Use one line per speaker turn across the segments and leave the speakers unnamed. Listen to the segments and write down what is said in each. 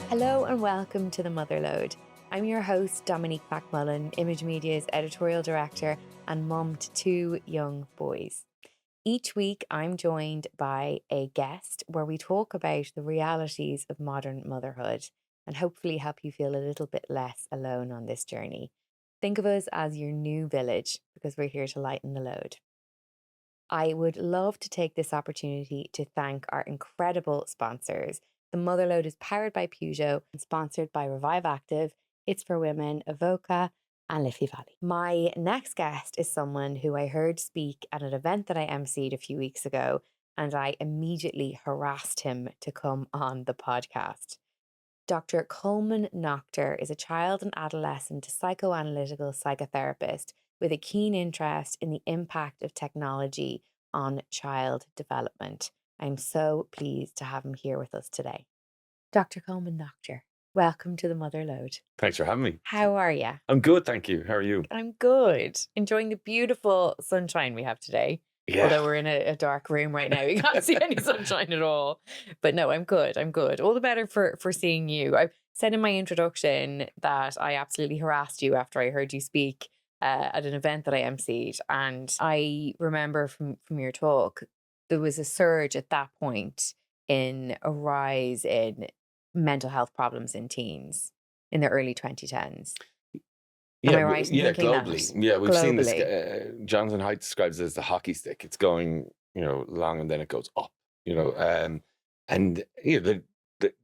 Hello and welcome to the Motherload. I'm your host, Dominique, Image Media's editorial director and mum to two young boys. Each week, I'm joined by a guest where we talk about the realities of modern motherhood and hopefully help you feel a little bit less alone on this journey. Think of us as your new village because we're here to lighten the load. I would love to take this opportunity to thank our incredible sponsors. The Motherload is powered by Peugeot and sponsored by Revive Active, It's for Women, Evoca, and Liffey Valley. My next guest is someone who I heard speak at an event that I emceed a few weeks ago, and I immediately harassed him to come on the podcast. Dr. Colman Noctor is a child and adolescent psychoanalytical psychotherapist with a keen interest in the impact of technology on child development. I'm so pleased to have him here with us today. Dr. Colman Noctor, welcome to the Motherload.
Thanks for having me.
How are you?
I'm good, thank you. How are you?
I'm good. Enjoying the beautiful sunshine we have today.
Yeah.
Although we're in a dark room right now, we can't see any sunshine at all. But no, I'm good. All the better for seeing you. I said in my introduction that I absolutely harassed you after I heard you speak at an event that I emceed. And I remember from your talk, there was a surge at that point in a rise in mental health problems in teens in the early 2010s. Am I right in thinking
globally.
that?
Yeah, we've seen this.
Globally.
Jonathan Haidt describes it as the hockey stick. It's going, long and then it goes up.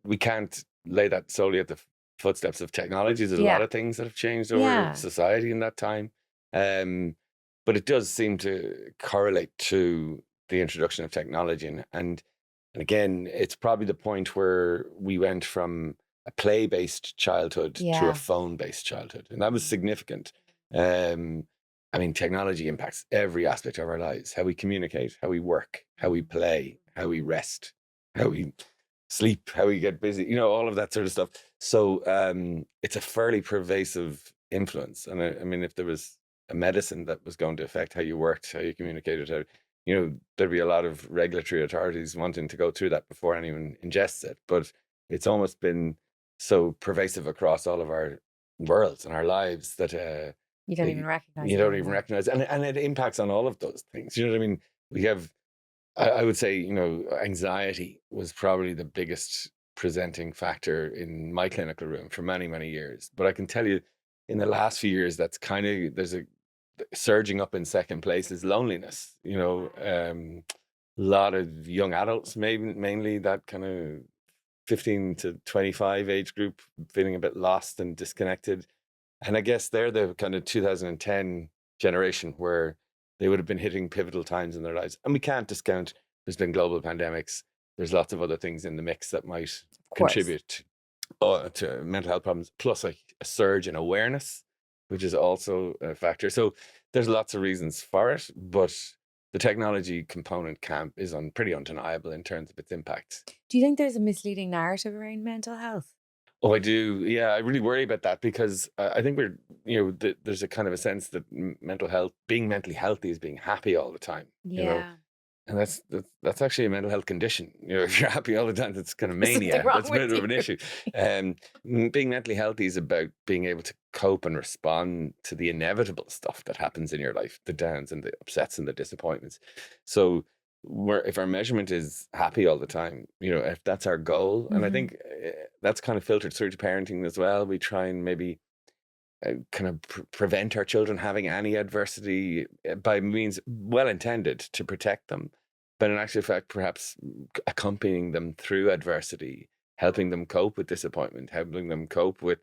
We can't lay that solely at the footsteps of technology. There's a lot of things that have changed over society in that time, but it does seem to correlate to the introduction of technology, and again, it's probably the point where we went from a play-based childhood to a phone-based childhood. And that was significant. Technology impacts every aspect of our lives, how we communicate, how we work, how we play, how we rest, how we sleep, how we get busy, all of that sort of stuff. So it's a fairly pervasive influence. And if there was a medicine that was going to affect how you worked, how you communicated, there'd be a lot of regulatory authorities wanting to go through that before anyone ingests it. But it's almost been so pervasive across all of our worlds and our lives that
you don't even recognize.
You don't even recognize, and it impacts on all of those things. You know what I mean? We have, I would say, anxiety was probably the biggest presenting factor in my clinical room for many, many years. But I can tell you, in the last few years, that's there's a surging up in second place is loneliness. A lot of young adults, maybe mainly that kind of 15 to 25 age group, feeling a bit lost and disconnected. And I guess they're the kind of 2010 generation where they would have been hitting pivotal times in their lives. And we can't discount there's been global pandemics. There's lots of other things in the mix that might contribute to mental health problems, plus a surge in awareness, which is also a factor. So there's lots of reasons for it, but the technology component camp is pretty undeniable in terms of its impact.
Do you think there's a misleading narrative around mental health?
Oh, I do. Yeah, I really worry about that because I think there's a kind of a sense that mental health, being mentally healthy, is being happy all the time. And that's actually a mental health condition. If you're happy all the time, that's kind of mania. That's a bit of an issue. Being mentally healthy is about being able to cope and respond to the inevitable stuff that happens in your life, the downs and the upsets and the disappointments. So if our measurement is happy all the time, if that's our goal, and I think that's kind of filtered through to parenting as well. We try and maybe kind of prevent our children having any adversity by means well-intended to protect them. But in actual fact, perhaps accompanying them through adversity, helping them cope with disappointment, helping them cope with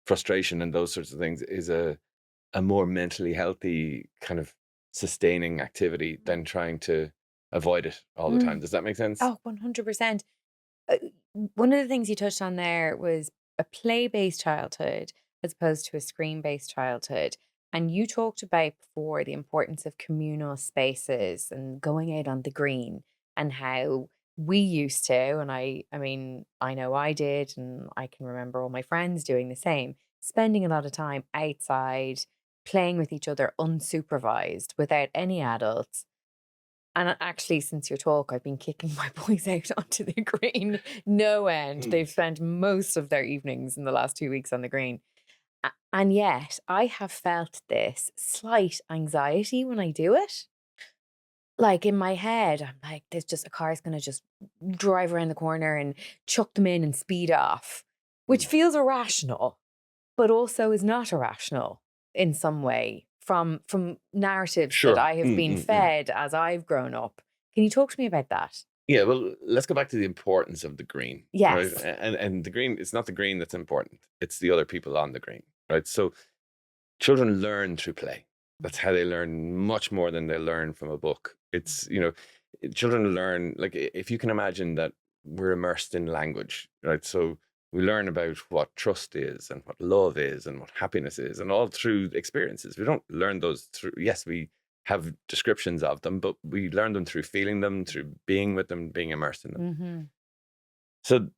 frustration and those sorts of things is a more mentally healthy kind of sustaining activity than trying to avoid it all the time. Does that make sense?
Oh, 100%. One of the things you touched on there was a play-based childhood as opposed to a screen-based childhood. And you talked about before the importance of communal spaces and going out on the green and how we used to, and I know I did, and I can remember all my friends doing the same, spending a lot of time outside, playing with each other unsupervised without any adults. And actually, since your talk, I've been kicking my boys out onto the green no end. They've spent most of their evenings in the last 2 weeks on the green. And yet I have felt this slight anxiety when I do it. Like in my head, I'm like, there's just a car's going to just drive around the corner and chuck them in and speed off, which feels irrational, but also is not irrational in some way from narratives that
Sure.
I have been fed as I've grown up. Can you talk to me about that?
Yeah, well, let's go back to the importance of the green, right?
Yes.
And the green, it's not the green that's important. It's the other people on the green, right? So children learn through play. That's how they learn much more than they learn from a book. It's, children learn, like if you can imagine that we're immersed in language, right? So we learn about what trust is and what love is and what happiness is, and all through experiences. We don't learn those through, yes, we have descriptions of them, but we learn them through feeling them, through being with them, being immersed in them.
Mm-hmm.
So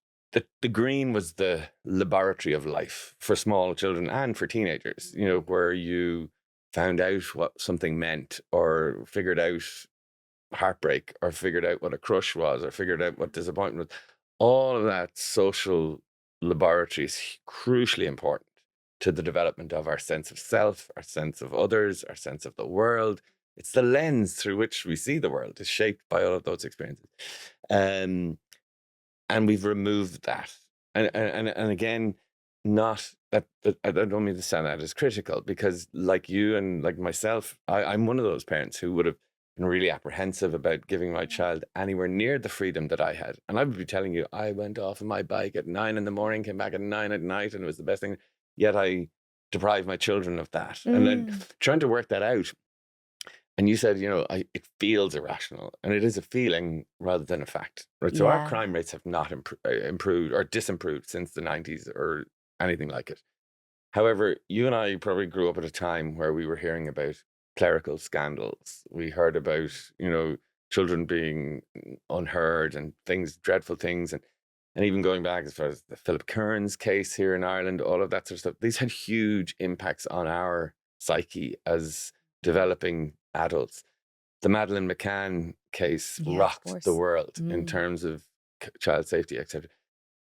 the green was the laboratory of life for small children and for teenagers, where you found out what something meant, or figured out heartbreak, or figured out what a crush was, or figured out what disappointment was. All of that social laboratory is crucially important to the development of our sense of self, our sense of others, our sense of the world. It's the lens through which we see the world is shaped by all of those experiences. And we've removed that. And again, not that I don't mean to sound that as critical, because like you and like myself, I'm one of those parents who would have been really apprehensive about giving my child anywhere near the freedom that I had. And I would be telling you, I went off on my bike at 9 a.m, came back at 9 at night, and it was the best thing. Yet I deprived my children of that. And then trying to work that out. And you said, it feels irrational, and it is a feeling rather than a fact, right? So our crime rates have not improved or disimproved since the 90s or anything like it. However, you and I probably grew up at a time where we were hearing about clerical scandals. We heard about, children being unheard and dreadful things. And even going back as far as the Philip Kearns case here in Ireland, all of that sort of stuff, these had huge impacts on our psyche as developing adults. The Madeleine McCann case rocked the world in terms of child safety, etc.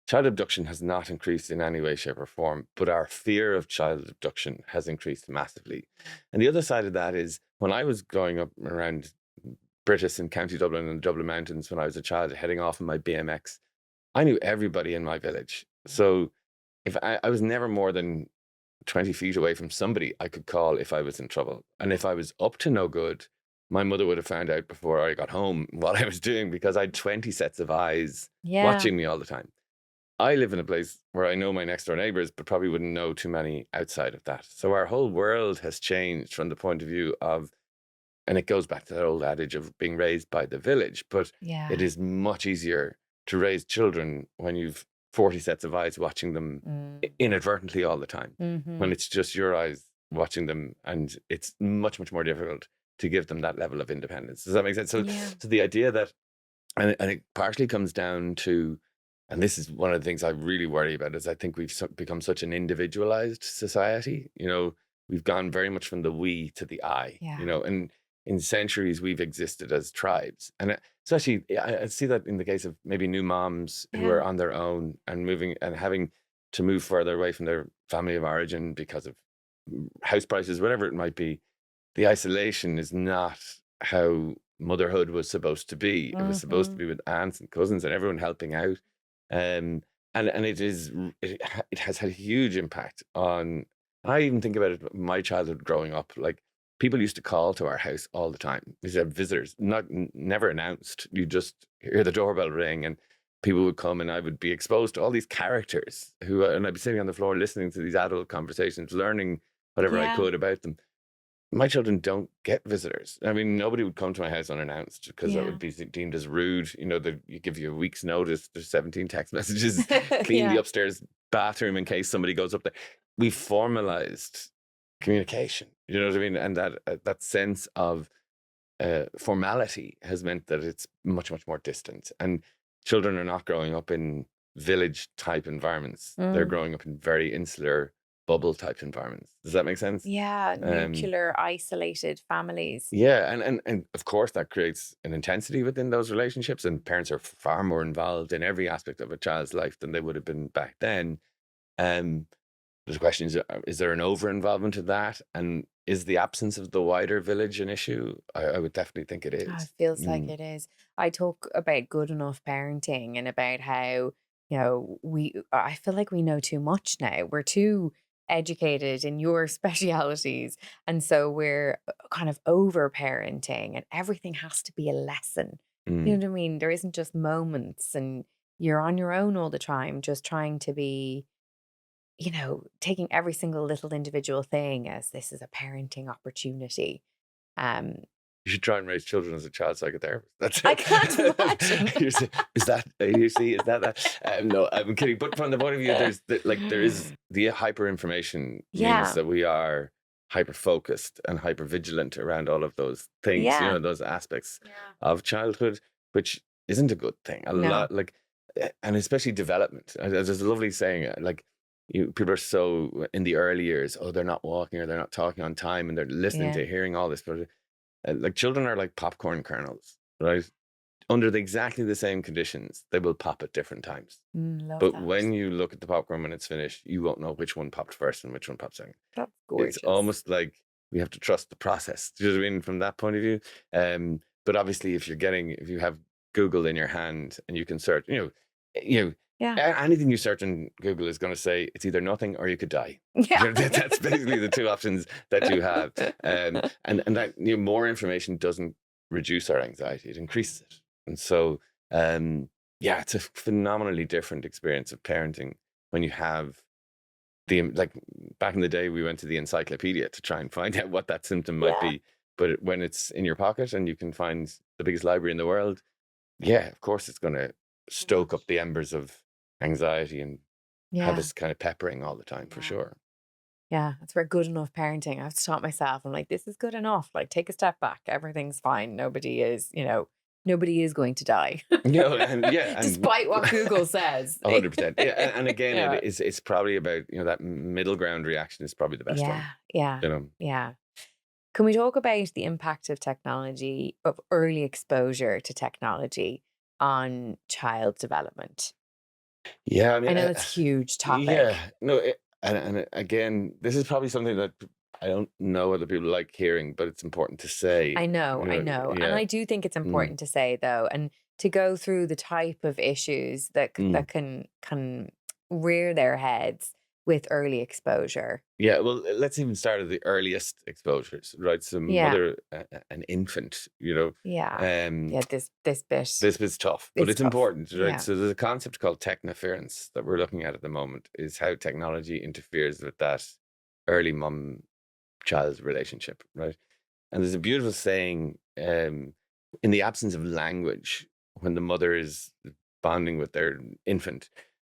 Child abduction has not increased in any way, shape, or form, but our fear of child abduction has increased massively. And the other side of that is, when I was growing up around British and County Dublin and the Dublin Mountains, when I was a child heading off on my BMX, I knew everybody in my village. So if I was never more than 20 feet away from somebody I could call if I was in trouble. And if I was up to no good, my mother would have found out before I got home what I was doing, because I had 20 sets of eyes watching me all the time. I live in a place where I know my next door neighbors, but probably wouldn't know too many outside of that. So our whole world has changed from the point of view of, and it goes back to that old adage of being raised by the village, but it is much easier to raise children when you've 40 sets of eyes watching them inadvertently all the time, when it's just your eyes watching them, and it's much, much more difficult to give them that level of independence. Does that make sense? So the idea that, and it partially comes down to, and this is one of the things I really worry about, is I think we've become such an individualized society. We've gone very much from the we to the I, and in centuries we've existed as tribes. And especially, I see that in the case of maybe new moms who are on their own and moving and having to move further away from their family of origin because of house prices, whatever it might be. The isolation is not how motherhood was supposed to be. It was supposed to be with aunts and cousins and everyone helping out. And it has had a huge impact on, I even think about it, my childhood growing up, like people used to call to our house all the time. We used to have visitors, never announced. You just hear the doorbell ring and people would come, and I would be exposed to all these characters and I'd be sitting on the floor listening to these adult conversations, learning whatever I could about them. My children don't get visitors. I mean, nobody would come to my house unannounced, because that would be deemed as rude. You give you a week's notice. There's 17 text messages. Clean the upstairs bathroom in case somebody goes up there. We've formalized communication. You know what I mean? And that sense of formality has meant that it's much, much more distant. And children are not growing up in village type environments. They're growing up in very insular bubble type environments. Does that make sense?
Yeah,
Um,
nuclear, isolated families.
yeah, and of course that creates an intensity within those relationships, and parents are far more involved in every aspect of a child's life than they would have been back then. Um, the question is there an over involvement of that? And is the absence of the wider village an issue? I would definitely think it
Oh, it
is.
feels like
Mm.
it is. I talk about good enough parenting and about how, I feel like we know too much now. We're too educated in your specialities. And so we're kind of over parenting and everything has to be a lesson. You
Mm.
know what I mean? There isn't just moments and you're on your own all the time, just trying to be, taking every single little individual thing as this is a parenting opportunity. Um,
You should try and raise children as a child psychotherapist. That's
I can't imagine.
is that you see is that no, I'm kidding. But from the point of view, there is the hyper information means
Yeah,
that we are hyper focused and hyper vigilant around all of those things.
yeah,
Those aspects
yeah.
of childhood, which isn't a good thing. A
No,
lot and especially development. There's a lovely saying like. People are so in the early years, oh, they're not walking or they're not talking on time and they're listening
yeah.
to hearing all this. But like children are like popcorn kernels, right? Under exactly the same conditions, they will pop at different times.
Love
But
that.
when you look at the popcorn when it's finished, you won't know which one popped first and which one popped second.
That's
It's
gorgeous.
almost like we have to trust the process. Do you know what I mean? From that point of view. But obviously, if you have Google in your hand and you can search, you know,
Yeah,
anything you search in Google is going to say it's either nothing or you could die.
yeah.
That's basically the two options that you have. And that more information doesn't reduce our anxiety; it increases it. And so, yeah, it's a phenomenally different experience of parenting when you have like back in the day, we went to the encyclopedia to try and find out what that symptom might
Yeah,
be. But when it's in your pocket and you can find the biggest library in the world, yeah, of course, it's going to stoke up the embers of anxiety and have
yeah,
us kind of peppering all the time for
yeah.
sure.
Yeah, that's where good enough parenting. I have to stop myself. I'm like, this is good enough. Like, take a step back. Everything's fine. Nobody is going to die.
And yeah, and
Despite what Google says.
100%. Yeah, and again,
Yeah.
it's probably about that middle ground reaction is probably the best
Yeah,
one.
yeah,
You know.
yeah. Can we talk about the impact of technology, of early exposure to technology on child development?
Yeah, I
I
mean,
know it's a huge
yeah,
topic.
no, and again, this is probably something that I don't know other people like hearing, but it's important to say.
I know, I know. And
Yeah.
I do think it's
Mm,
important to say though, and to go through the type of issues that
mm.
that can rear their heads with early exposure.
Yeah, well, let's even start at the earliest exposures, right? So,
Yeah.
an infant,
Yeah.
um,
Yeah, this bit
this bit's tough, but
is
it's
tough.
important, right?
Yeah.
So, there's a concept called technoference that we're looking at the moment, is how technology interferes with that early mom-child relationship, right? And there's a beautiful saying, in the absence of language, when the mother is bonding with their infant,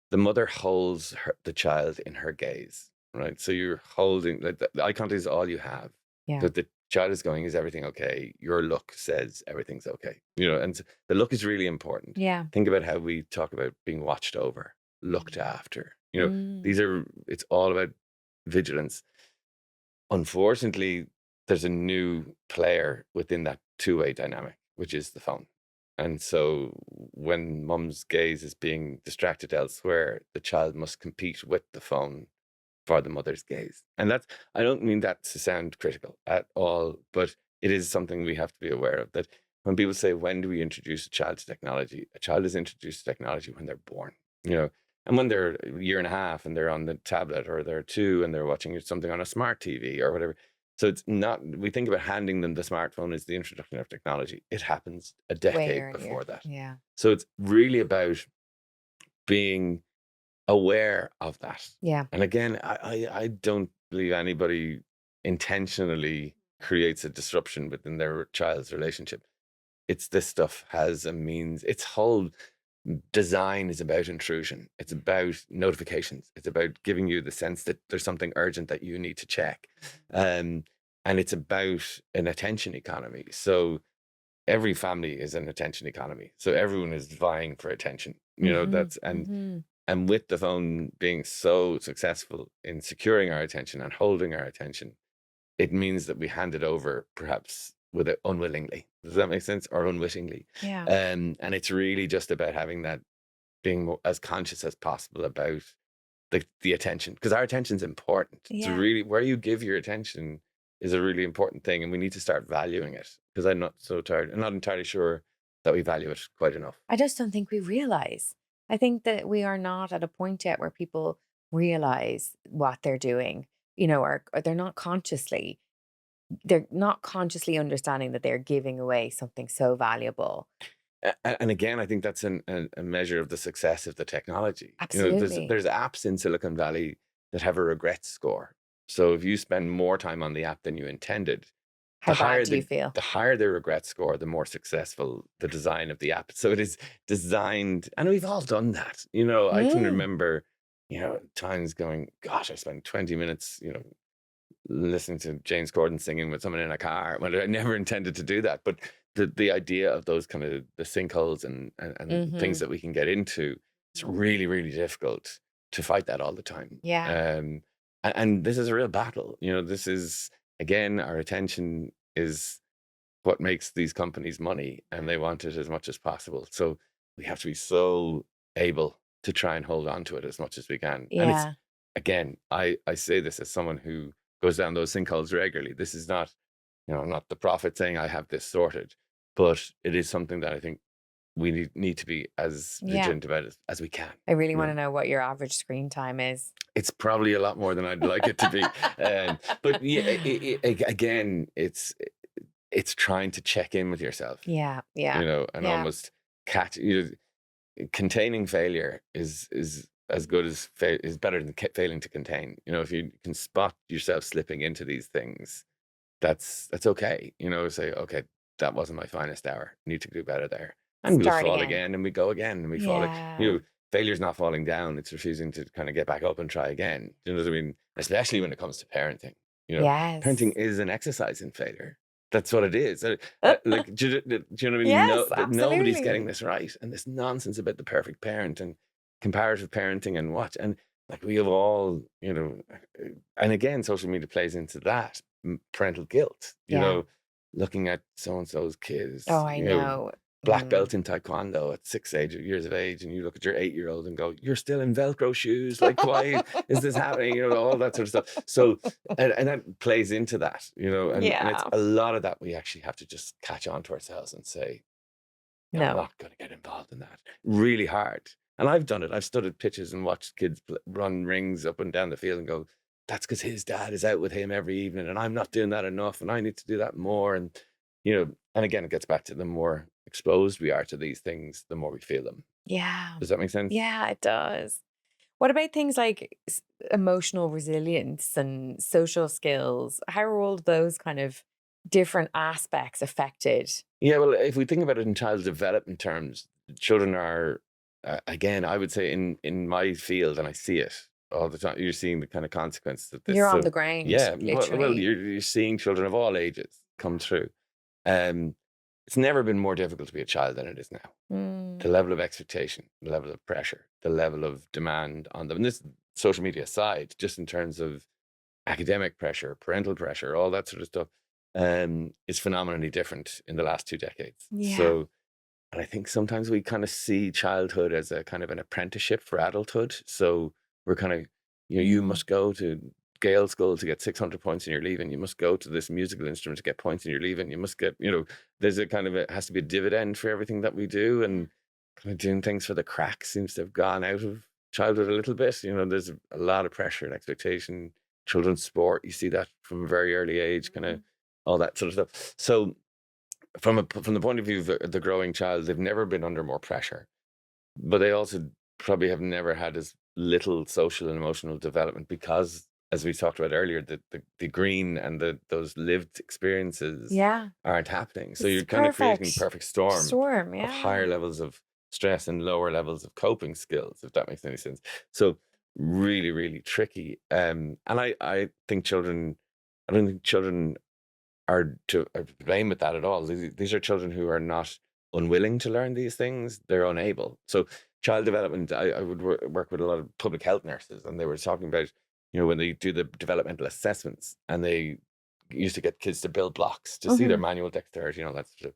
the mother holds the child in her gaze, right? So you're holding, like the eye contact is all you have.
Yeah.
But the child is going, is everything okay? Your look says everything's okay. And so the look is really important.
Yeah.
Think about how we talk about being watched over, looked after.
Mm.
It's all about vigilance. Unfortunately, there's a new player within that two-way dynamic, which is the phone. And so when mum's gaze is being distracted elsewhere, the child must compete with the phone for the mother's gaze. And I don't mean that to sound critical at all, but it is something we have to be aware of, that when people say, when do we introduce a child to technology? A child is introduced to technology when they're born, you know, and when they're a year and a half and they're on the tablet, or they're two and they're watching something on a smart TV or whatever. So it's not, we think about handing them the smartphone as the introduction of technology. It happens a
Way
decade
earlier.
before that.
Yeah.
So it's really about being aware of that.
Yeah.
And again, I don't believe anybody intentionally creates a disruption within their child's relationship. It's this stuff has a means. Its whole design is about intrusion. It's about notifications. It's about giving you the sense that there's something urgent that you need to check. Um, and it's about an attention economy. So every family is an attention economy. So everyone is vying for attention.
Mm-hmm.
That's and
Mm-hmm.
And with the phone being so successful in securing our attention and holding our attention, it means that we hand it over perhaps with it unwillingly. Does that make sense? Or unwittingly.
Yeah.
And it's really just about having that, being as conscious as possible about the attention, because our attention's important. It's
Yeah.
really, where you give your attention is a really important thing, and we need to start valuing it, because I'm not entirely sure that we value it quite enough.
I just don't think we realize. I think that we are not at a point yet where people realize what they're doing, or they're not consciously understanding that they're giving away something so valuable.
And again, I think that's a measure of the success of the technology.
Absolutely.
There's apps in Silicon Valley that have a regret score. So if you spend more time on the app than you intended, the
How bad
higher
do you feel?
the higher the regret score, the more successful the design of the app. So it is designed, and we've all done that. I can
Mm.
remember, times going, gosh, I spent 20 minutes, listening to James Corden singing with someone in a car. Well, I never intended to do that, but the idea of those kind of the sinkholes and things
Mhm.
that we can get into, it's really, really difficult to fight that all the time.
Yeah.
And this is a real battle. This is, again, our attention is what makes these companies money, and they want it as much as possible. So we have to be so able to try and hold on to it as much as we can. And it's,
Yeah.
again, I say this as someone who goes down those sinkholes regularly. This is not, not the prophet saying I have this sorted, but it is something that I think we need to be as
Yeah.
vigilant about it as we can.
I really
you
want
know.
to know what your average screen time is.
It's probably a lot more than I'd like it to be. But yeah, again, it's trying to check in with yourself,
Yeah. Yeah.
and
Yeah.
almost catch. Containing failure is as good as is better than failing to contain. If you can spot yourself slipping into these things, that's okay. Say, okay, that wasn't my finest hour. Need to do better there, and we'll
Start
fall
again.
again, and we go again, and we fall.
Yeah.
Failure's not falling down; it's refusing to kind of get back up and try again. Do you know what I mean? Especially when it comes to parenting. Parenting
Yes.
is an exercise in failure. That's what it is. Like, do you know what I mean?
Yes,
No, that nobody's getting
absolutely.
this right, and this nonsense about the perfect parent and comparative parenting and what, and like we have all, and again, social media plays into that, parental guilt.
Yeah.
Looking at so and so's
Oh,
kids,
I know.
black
Mm.
belt in taekwondo at 6 years of age, and you look at your 8-year-old and go, "You're still in Velcro shoes. Like, why is this happening?" All that sort of stuff. So, and that plays into that, and it's
Yeah.
a lot of that we actually have to just catch on to ourselves and say, I'm
No.
not going to get involved in that. Really hard. And I've done it. I've stood at pitches and watched kids run rings up and down the field and go, that's because his dad is out with him every evening and I'm not doing that enough and I need to do that more. And again, it gets back to the more exposed we are to these things, the more we feel them.
Yeah.
Does that make sense?
Yeah, it does. What about things like emotional resilience and social skills? How are all those kind of different aspects affected?
Yeah, well, if we think about it in child development terms, children are, again, I would say in my field, and I see it all the time, you're seeing the kind of consequences of this.
You're on
So,
the ground,
yeah, well,
literally.
you're seeing children of all ages come through. Um, it's never been more difficult to be a child than it is now.
Mm.
The level of expectation, the level of pressure, the level of demand on them, and this social media aside, just in terms of academic pressure, parental pressure, all that sort of stuff, is phenomenally different in the last 2 decades.
Yeah.
So, and I think sometimes we kind of see childhood as a kind of an apprenticeship for adulthood. So we're kind of, you
Mm.
must go to Gael school to get 600 points in your leaving. You must go to this musical instrument to get points in your leaving. You must get, there's a kind of, it has to be a dividend for everything that we do. And kind of doing things for the crack seems to have gone out of childhood a little bit. There's a lot of pressure and expectation. Children's sport, you see that from a very early age, kind of
Mm.
all that sort of stuff. So from the point of view of the growing child, they've never been under more pressure, but they also probably have never had as little social and emotional development because, as we talked about earlier, the green and those lived experiences
Yeah.
aren't happening. So
It's
you're kind of creating a
perfect
perfect storm
storm.
of
Yeah.
higher levels of stress and lower levels of coping skills, if that makes any sense. So really, really tricky. And I think children, I don't think children are to blame with that at all. These are children who are not unwilling to learn these things, they're unable. So child development, I would work with a lot of public health nurses, and they were talking about, when they do the developmental assessments, and they used to get kids to build blocks to see their manual dexterity and all that stuff.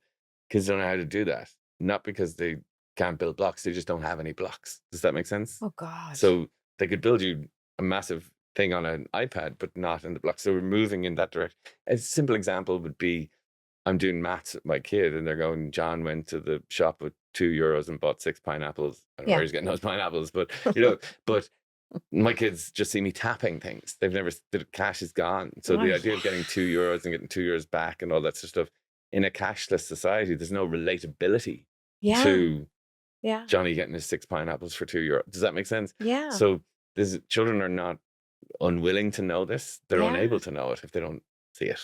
Kids don't know how to do that, not because they can't build blocks, they just don't have any blocks. Does that make sense?
Oh God.
So they could build you a massive thing on an iPad, but not in the blocks. So we're moving in that direction. A simple example would be, I'm doing maths with my kid, and they're going, John went to the shop with €2 and bought 6 pineapples. I don't know where he's getting those pineapples, but but my kids just see me tapping things. They've never, the cash is gone. So the idea of getting €2 and getting €2 back and all that sort of stuff in a cashless society, there's no relatability to Johnny getting his 6 pineapples for €2. Does that make sense?
Yeah.
So children are not unwilling to know this. They're unable to know it if they don't see it.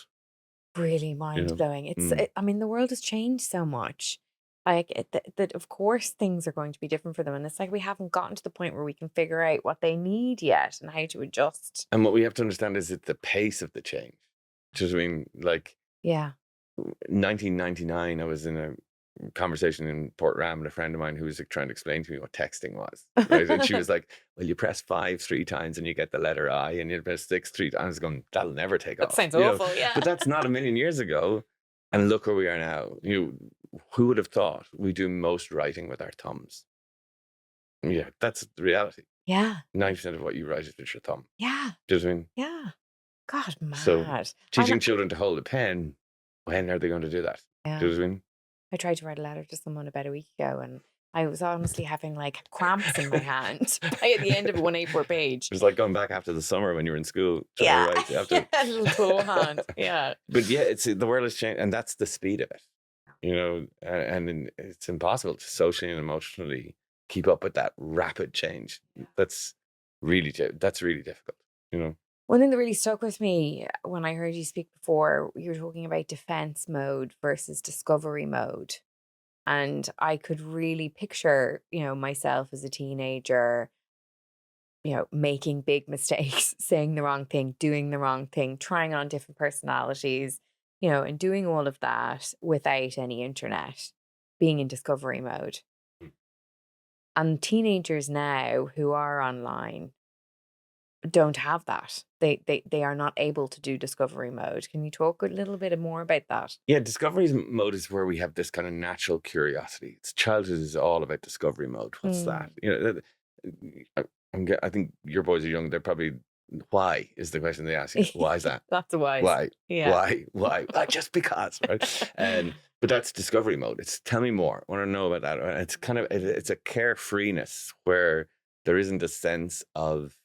Really mind blowing. I mean, the world has changed so much. Like that, of course, things are going to be different for them, and it's like we haven't gotten to the point where we can figure out what they need yet and how to adjust.
And what we have to understand is the pace of the change. Do you know what I mean? Like, 1999, I was in a conversation in Port Ram with a friend of mine who was trying to explain to me what texting was. Right? And she was like, well, you press 5 3 times and you get the letter I, and you press 6 3 times. I was going, that'll never take off.
That sounds awful,
But that's not a million years ago. And look where we are now. Who would have thought we do most writing with our thumbs? Yeah, that's the reality.
Yeah.
90% of what you write is with your thumb.
Yeah.
Do you know what I mean?
Yeah. God, mad.
So teaching children to hold a pen, when are they going to do that?
Yeah.
Do you know what I mean?
I tried to write a letter to someone about a week ago, and I was honestly having like cramps in my hand at the end of a 1A4 page.
It was like going back after the summer when you were in school.
Yeah. A little toe hand. Yeah.
But the world has changed, and that's the speed of it, and it's impossible to socially and emotionally keep up with that rapid change. That's really difficult.
One thing that really stuck with me when I heard you speak before, you were talking about defense mode versus discovery mode. And I could really picture, myself as a teenager, making big mistakes, saying the wrong thing, doing the wrong thing, trying on different personalities, and doing all of that without any internet, being in discovery mode. And teenagers now who are online don't have that. They are not able to do discovery mode. Can you talk a little bit more about that?
Yeah, discovery mode is where we have this kind of natural curiosity. Childhood is all about discovery mode. What's that? I think your boys are young. They're probably, why is the question they ask you. Why is that?
That's a why.
Why?
Yeah.
Why? Just because, right? But that's discovery mode. It's tell me more. I want to know about that. It's kind of, it's a carefreeness where there isn't a sense of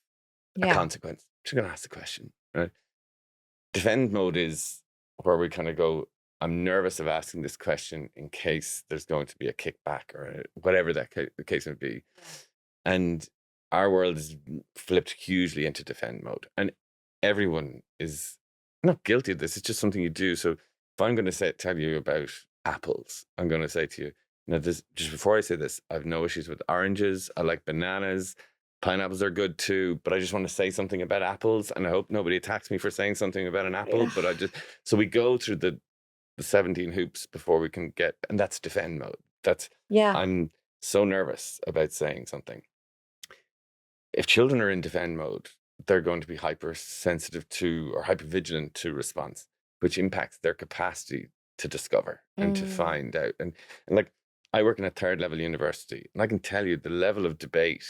a consequence. She's going to ask the question, right? Defend mode is where we kind of go, I'm nervous of asking this question in case there's going to be a kickback or whatever the case may be. And our world is flipped hugely into defend mode. And everyone is not guilty of this. It's just something you do. So if I'm going to tell you about apples, I'm going to say to you, now just before I say this, I have no issues with oranges. I like bananas. Pineapples are good too, but I just want to say something about apples, and I hope nobody attacks me for saying something about an apple. But so we go through the 17 hoops before we can get, and that's defend mode. I'm so nervous about saying something. If children are in defend mode, they're going to be hypersensitive to or hypervigilant to response, which impacts their capacity to discover and to find out. And like, I work in a 3rd level university, and I can tell you the level of debate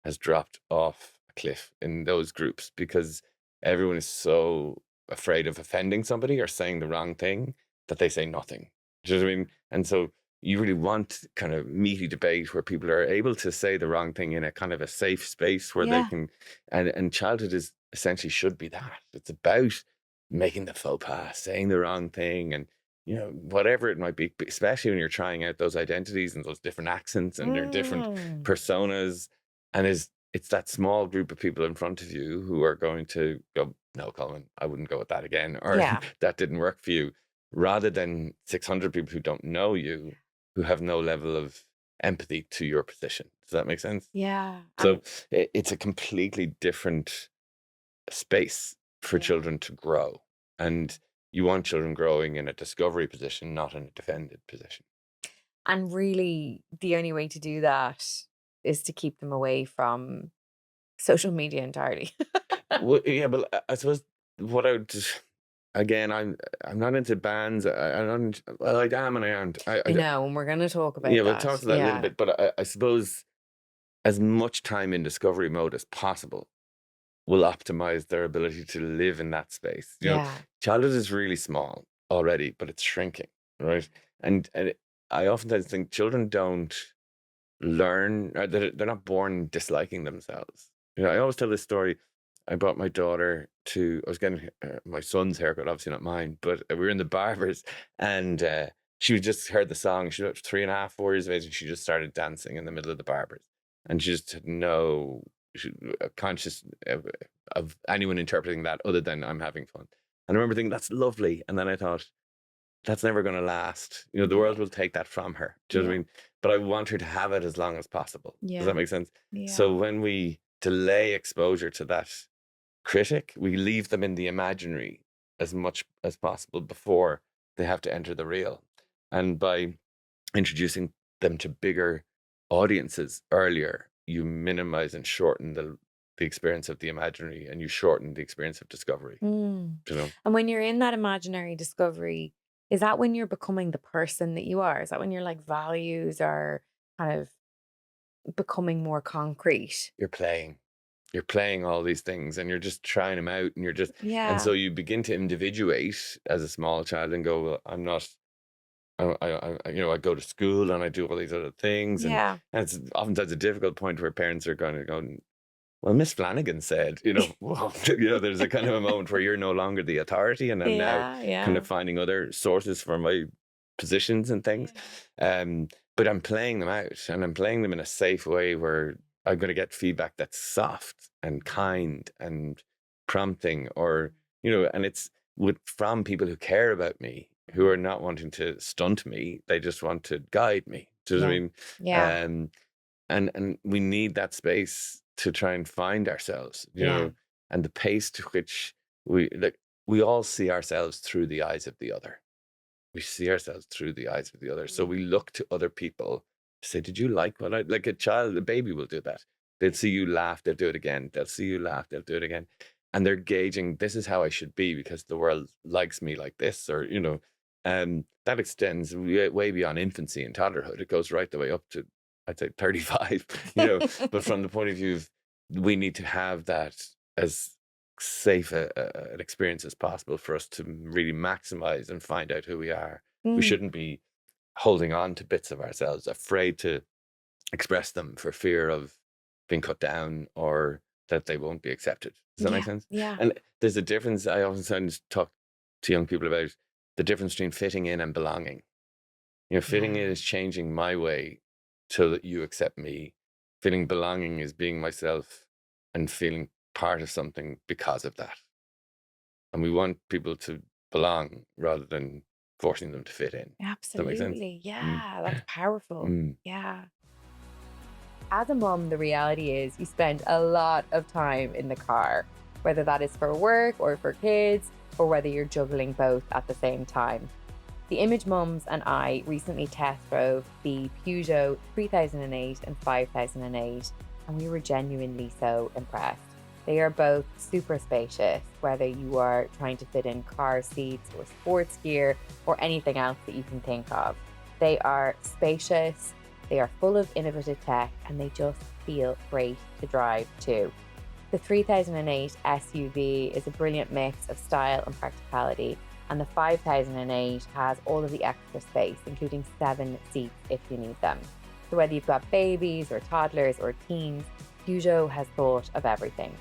has dropped off a cliff in those groups because everyone is so afraid of offending somebody or saying the wrong thing that they say nothing. Do you know what I mean? And so you really want kind of meaty debate where people are able to say the wrong thing in a kind of a safe space where they can, and childhood is essentially should be that. It's about making the faux pas, saying the wrong thing, and whatever it might be, especially when you're trying out those identities and those different accents and their different personas. And it's that small group of people in front of you who are going to go, no, Colman, I wouldn't go with that again. Or that didn't work for you. Rather than 600 people who don't know you, who have no level of empathy to your position. Does that make sense?
Yeah.
So it's a completely different space for children to grow. And you want children growing in a discovery position, not in a defended position.
And really, the only way to do that is to keep them away from social media entirely.
Well, yeah, but I suppose what I would just, again, I'm not into bands. I'm not into, well, I am and I aren't.
I know, and we're going to talk
Yeah,
about
we'll
that.
talk to that a little
Yeah.
bit, but I suppose as much time in discovery mode as possible will optimize their ability to live in that space.
Yeah.
Childhood is really small already, but it's shrinking, right? And I oftentimes think children don't learn, or they're not born disliking themselves. I always tell this story. I brought my daughter I was getting my son's haircut, obviously not mine, but we were in the barbers, and she just heard the song. She was 3.5, 4 years of age, and she just started dancing in the middle of the barbers. And she just had no conscious of anyone interpreting that other than I'm having fun. And I remember thinking, that's lovely. And then I thought, that's never going to last. The world will take that from her. Do you know what I mean? But I want her to have it as long as possible. Does that make sense?
Yeah.
So when we delay exposure to that critic, we leave them in the imaginary as much as possible before they have to enter the real. And by introducing them to bigger audiences earlier, you minimize and shorten the experience of the imaginary, and you shorten the experience of discovery.
Mm.
You know?
And when you're in that imaginary discovery, is that when you're becoming the person that you are? Is that when your like values are kind of becoming more concrete?
You're playing all these things, and you're just trying them out, and and
Yeah.
so you begin to individuate as a small child and go, well, I'm not, I go to school and I do all these other things.
Yeah.
And it's oftentimes a difficult point where parents are going to go, well, Miss Flanagan said, well, there's a kind of a moment where you're no longer the authority, and I'm now
Yeah.
kind
Yeah.
of finding other sources for my positions and things. But I'm playing them out, and I'm playing them in a safe way where I'm going to get feedback that's soft and kind and prompting, and it's from people who care about me, who are not wanting to stunt me. They just want to guide me. Do you know what I
Yeah.
mean?
Yeah.
And we need that space to try and find ourselves,
Yeah.
and the pace to which we all see ourselves through the eyes of the other. We see ourselves through the eyes of the other. So we look to other people to say, did you like what like a baby will do that. They'll see you laugh, they'll do it again. They'll see you laugh, they'll do it again. And they're gauging, this is how I should be because the world likes me like this, or, that extends way beyond infancy and toddlerhood. It goes right the way up to, I'd say, 35, but from the point of view of, we need to have that as safe an experience as possible for us to really maximize and find out who we are. We
Mm.
shouldn't be holding on to bits of ourselves, afraid to express them for fear of being cut down or that they won't be accepted. Does that make
Yeah.
sense?
Yeah.
And there's a difference. I often talk to young people about the difference between fitting in and belonging. Fitting in
Yeah.
is changing my way so that you accept me. Feeling belonging is being myself and feeling part of something because of that. And we want people to belong rather than forcing them to fit in. Does that make sense?
Absolutely.
Mm.
Yeah. That's powerful.
Mm.
Yeah. As a mom, the reality is you spend a lot of time in the car, whether that is for work or for kids, or whether you're juggling both at the same time. The Image Mums and I recently test drove the Peugeot 3008 and 5008, and we were genuinely so impressed. They are both super spacious, whether you are trying to fit in car seats or sports gear or anything else that you can think of. They are spacious, they are full of innovative tech, and they just feel great to drive too. The 3008 SUV is a brilliant mix of style and practicality, and the 5008 has all of the extra space, including 7 seats if you need them. So whether you've got babies or toddlers or teens, Peugeot has thought of everything.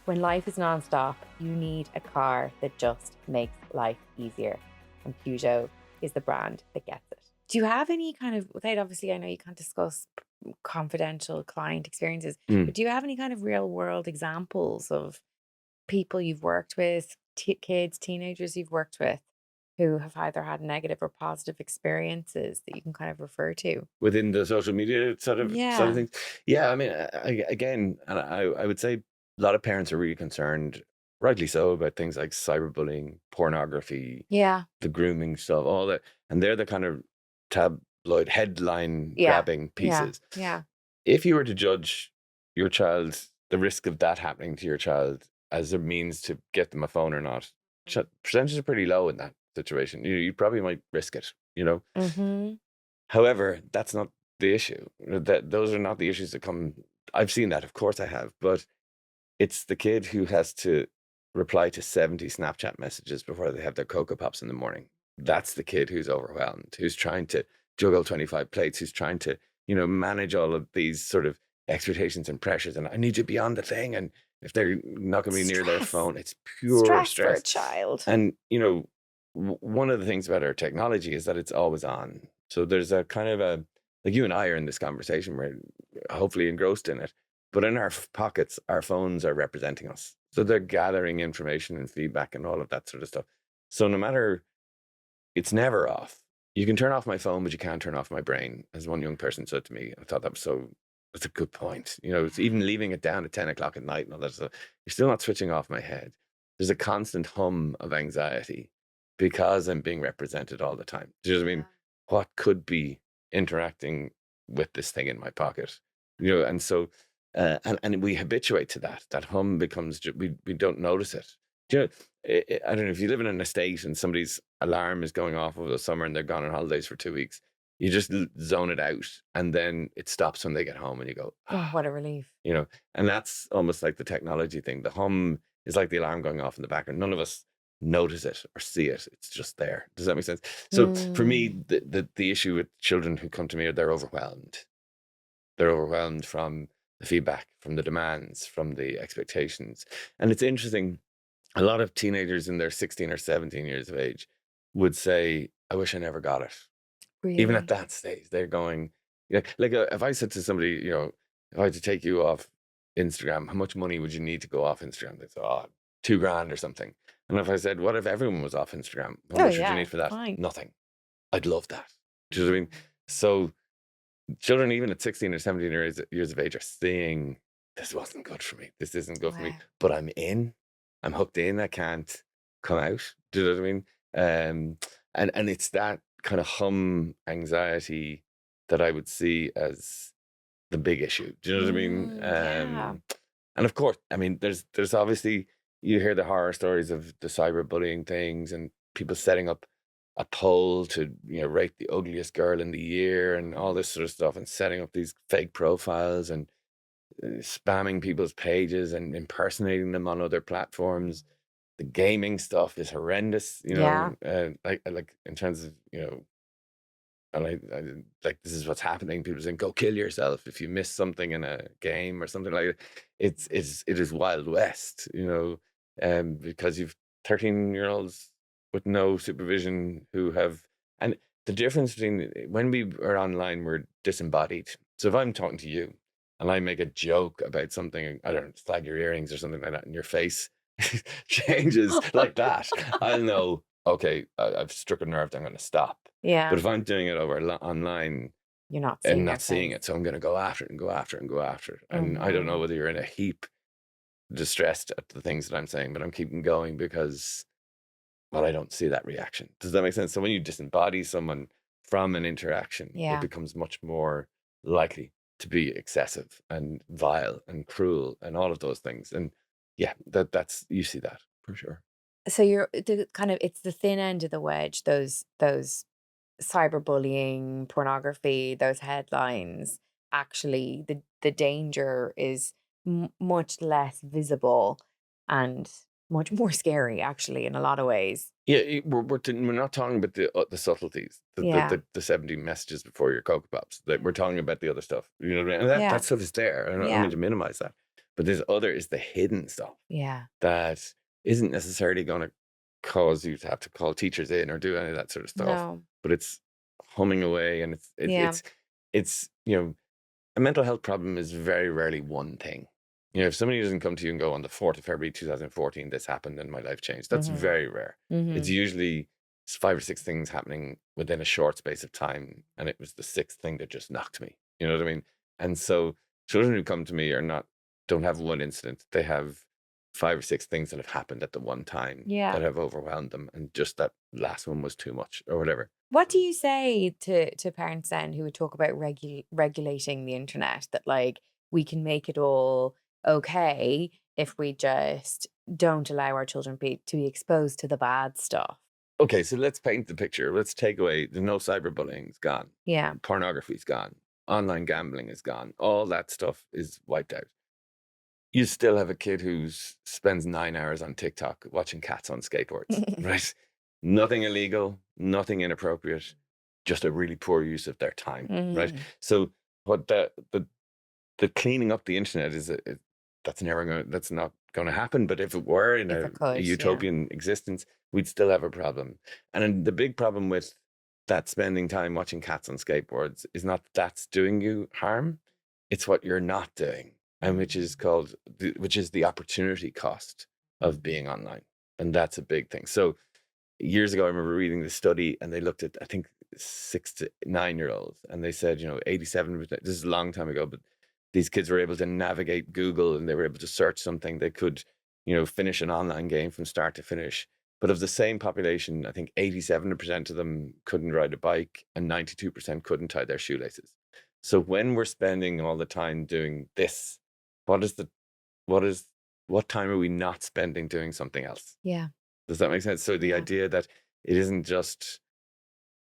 When life is non-stop, you need a car that just makes life easier, and Peugeot is the brand that gets it. Do you have any kind of, without obviously, I know you can't discuss confidential client experiences, but do you have any kind of real world examples of people you've worked with, kids, teenagers you've worked with who have either had negative or positive experiences that you can kind of refer to?
Within the social media sort of
Yeah.
things. Yeah, I mean, again, and I would say a lot of parents are really concerned, rightly so, about things like cyberbullying, pornography,
Yeah.
the grooming stuff, all that. And they're the kind of tabloid headline
Yeah.
grabbing
Yeah.
pieces.
Yeah.
If you were to judge your child, the risk of that happening to your child as a means to get them a phone or not, percentages are pretty low in that situation. You probably might risk it, you know.
Mm-hmm.
However, that's not the issue. That those are not the issues that come. I've seen that, of course I have, but it's the kid who has to reply to 70 Snapchat messages before they have their Cocoa Pops in the morning. That's the kid who's overwhelmed, who's trying to juggle 25 plates, who's trying to, manage all of these sort of expectations and pressures. And I need to be on the thing. And if they're not going to be near their
Stress.
phone, it's pure
Stress for a
stress.
child.
And, one of the things about our technology is that it's always on. So there's a kind of like you and I are in this conversation, we're hopefully engrossed in it. But in our pockets, our phones are representing us. So they're gathering information and feedback and all of that sort of stuff. So no matter, it's never off. You can turn off my phone, but you can't turn off my brain, as one young person said to me. I thought that's a good point. It's even leaving it down at 10 o'clock at night and all that stuff. You're still not switching off my head. There's a constant hum of anxiety because I'm being represented all the time. Do you know what I mean? What could be interacting with this thing in my pocket? And so, and we habituate to that. That hum becomes, we don't notice it. Do you know, I don't know, if you live in an estate and somebody's alarm is going off over the summer and they're gone on holidays for 2 weeks, you just zone it out and then it stops when they get home and you go,
Oh, what a relief.
And that's almost like the technology thing. The hum is like the alarm going off in the background. None of us notice it or see it. It's just there. Does that make sense? So for me, the issue with children who come to me are they're overwhelmed. They're overwhelmed from the feedback, from the demands, from the expectations. And it's interesting, a lot of teenagers in their 16 or 17 years of age would say, I wish I never got it.
Really?
Even at that stage, they're going, if I said to somebody, if I had to take you off Instagram, how much money would you need to go off Instagram? They'd say, $2,000 or something. And if I said, what if everyone was off Instagram? How much would you need for that?
Fine.
Nothing. I'd love that. Do you know what I mean? So children, even at 16 or 17 years of age, are seeing, this wasn't good for me. This isn't good for me. But I'm hooked in. I can't come out. Do you know what I mean? And it's that kind of hum anxiety that I would see as the big issue. Do you know what I mean?
Yeah.
And of course, I mean, there's obviously, you hear the horror stories of the cyberbullying things and people setting up a poll to rate the ugliest girl in the year and all this sort of stuff, and setting up these fake profiles and spamming people's pages and impersonating them on other platforms. The gaming stuff is horrendous, like in terms of and I like, this is what's happening. People saying, go kill yourself if you miss something in a game or something like that. It is Wild West, because you've 13-year-olds with no supervision who have, and the difference between when we are online, we're disembodied. So if I'm talking to you and I make a joke about something, I don't know, slag your earrings or something like that, and your face changes like that, I'll know, okay, I've struck a nerve, I'm going to stop.
Yeah.
But if I'm doing it over online,
you're not
seeing it, so I'm going to go after it and go after it and go after it. And I don't know whether you're in a heap distressed at the things that I'm saying, but I'm keeping going because, well, I don't see that reaction. Does that make sense? So when you disembody someone from an interaction, it becomes much more likely to be excessive and vile and cruel and all of those things. And yeah, that's you see that for sure.
So you're it's the thin end of the wedge, those cyberbullying, pornography, those headlines. Actually, the danger is much less visible and much more scary, actually, in a lot of ways.
Yeah, we're not talking about the subtleties, the 70 messages before your Cocoa Pops. We're talking about the other stuff. You know what I mean? And that stuff is there. I don't mean to minimize that. But this other is the hidden stuff.
Yeah.
That isn't necessarily going to cause you to have to call teachers in or do any of that sort of stuff.
No.
But it's humming away, and it's a mental health problem is very rarely one thing. If somebody doesn't come to you and go, on the 4th of February 2014, this happened and my life changed, that's very rare. It's usually 5 or 6 things happening within a short space of time, and it was the 6th thing that just knocked me. You know what I mean? And so children who come to me don't have one incident. They have 5 or 6 things that have happened at the one time that have overwhelmed them, and just that last one was too much or whatever.
What do you say to parents then who would talk about regulating the internet, that like we can make it all okay if we just don't allow our children to be exposed to the bad stuff?
Okay, so let's paint the picture. Let's take away, there's no cyberbullying, it's gone.
Yeah.
Pornography's gone. Online gambling is gone. All that stuff is wiped out. You still have a kid who spends 9 hours on TikTok watching cats on skateboards, right? Nothing illegal, nothing inappropriate, just a really poor use of their time, right?
Mm.
So what the cleaning up the internet that's not going to happen. But if it were in
If
a
it could, yeah.
utopian existence, we'd still have a problem. And then the big problem with that spending time watching cats on skateboards is not that that's doing you harm, it's what you're not doing, and which is the opportunity cost of being online. And that's a big thing. So years ago, I remember reading this study, and they looked at, I think, 6 to 9 year olds, and they said, 87%, this is a long time ago, but these kids were able to navigate Google, and they were able to search something. They could, finish an online game from start to finish. But of the same population, I think 87% of them couldn't ride a bike, and 92% couldn't tie their shoelaces. So when we're spending all the time doing this, what time are we not spending doing something else?
Yeah.
Does that make sense? So the
Yeah.
idea that it isn't just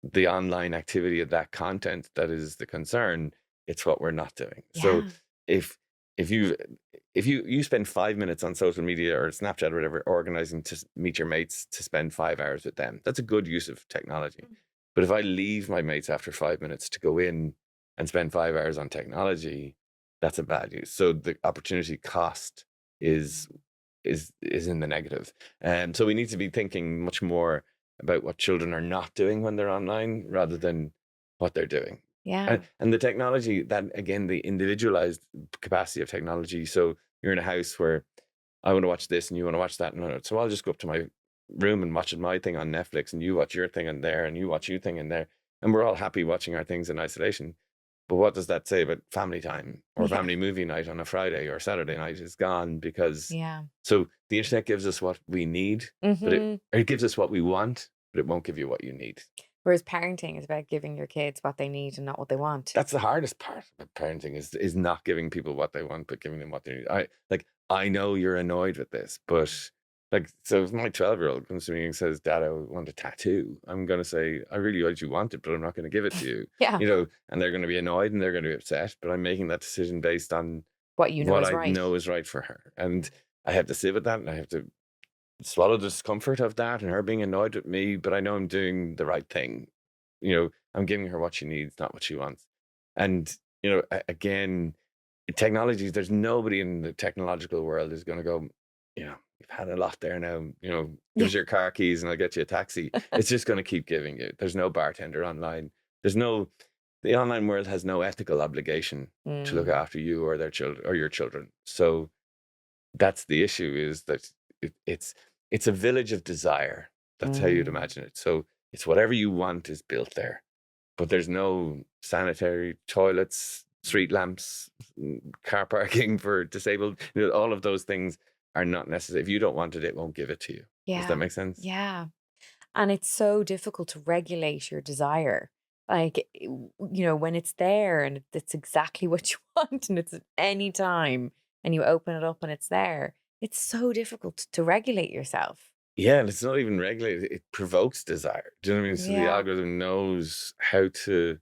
the online activity of that content that is the concern, it's what we're not doing. So
Yeah.
if if you if you spend 5 minutes on social media or Snapchat or whatever, organizing to meet your mates to spend 5 hours with them, that's a good use of technology. But if I leave my mates after 5 minutes to go in and spend 5 hours on technology, that's a bad use. So the opportunity cost is is in the negative. And so we need to be thinking much more about what children are not doing when they're online rather than what they're doing.
Yeah.
And the technology, that again, the individualized capacity of technology. So you're in a house where I want to watch this and you want to watch that. So I'll just go up to my room and watch my thing on Netflix, and you watch your thing in there, and you watch your thing in there. And we're all happy watching our things in isolation. But what does that say about family time or
Yeah.
family movie night on a Friday or Saturday night? Is gone because
Yeah.
so the internet gives us what we need, but it gives us what we want, but it won't give you what you need.
Whereas parenting is about giving your kids what they need and not what they want.
That's the hardest part of parenting is not giving people what they want, but giving them what they need. I know you're annoyed with this, but so if my 12-year-old comes to me and says, "Dad, I want a tattoo," I'm gonna say, "I really want you want it, but I'm not gonna give it to you."
Yeah.
And they're gonna be annoyed and they're gonna be upset, but I'm making that decision based on
What you know
what
is
I
right.
know is right for her. And I have to sit with that, and I have to swallow the discomfort of that and her being annoyed with me, but I know I'm doing the right thing. I'm giving her what she needs, not what she wants. And, again, technology, there's nobody in the technological world who's going to go, you've had a lot there now, give us your car keys and I'll get you a taxi. It's just going to keep giving you. There's no bartender online. The online world has no ethical obligation to look after you or their children or your children. So that's the issue, is that it's a village of desire. That's how you'd imagine it. So it's whatever you want is built there, but there's no sanitary toilets, street lamps, car parking for disabled. All of those things are not necessary. If you don't want it, it won't give it to you. Does that
Yeah.
make sense?
Yeah. And it's so difficult to regulate your desire. Like, when it's there and it's exactly what you want and it's at any time and you open it up and it's there, it's so difficult to regulate yourself.
Yeah, and it's not even regulated. It provokes desire. Do you know what I mean? So the
Yeah.
algorithm knows how to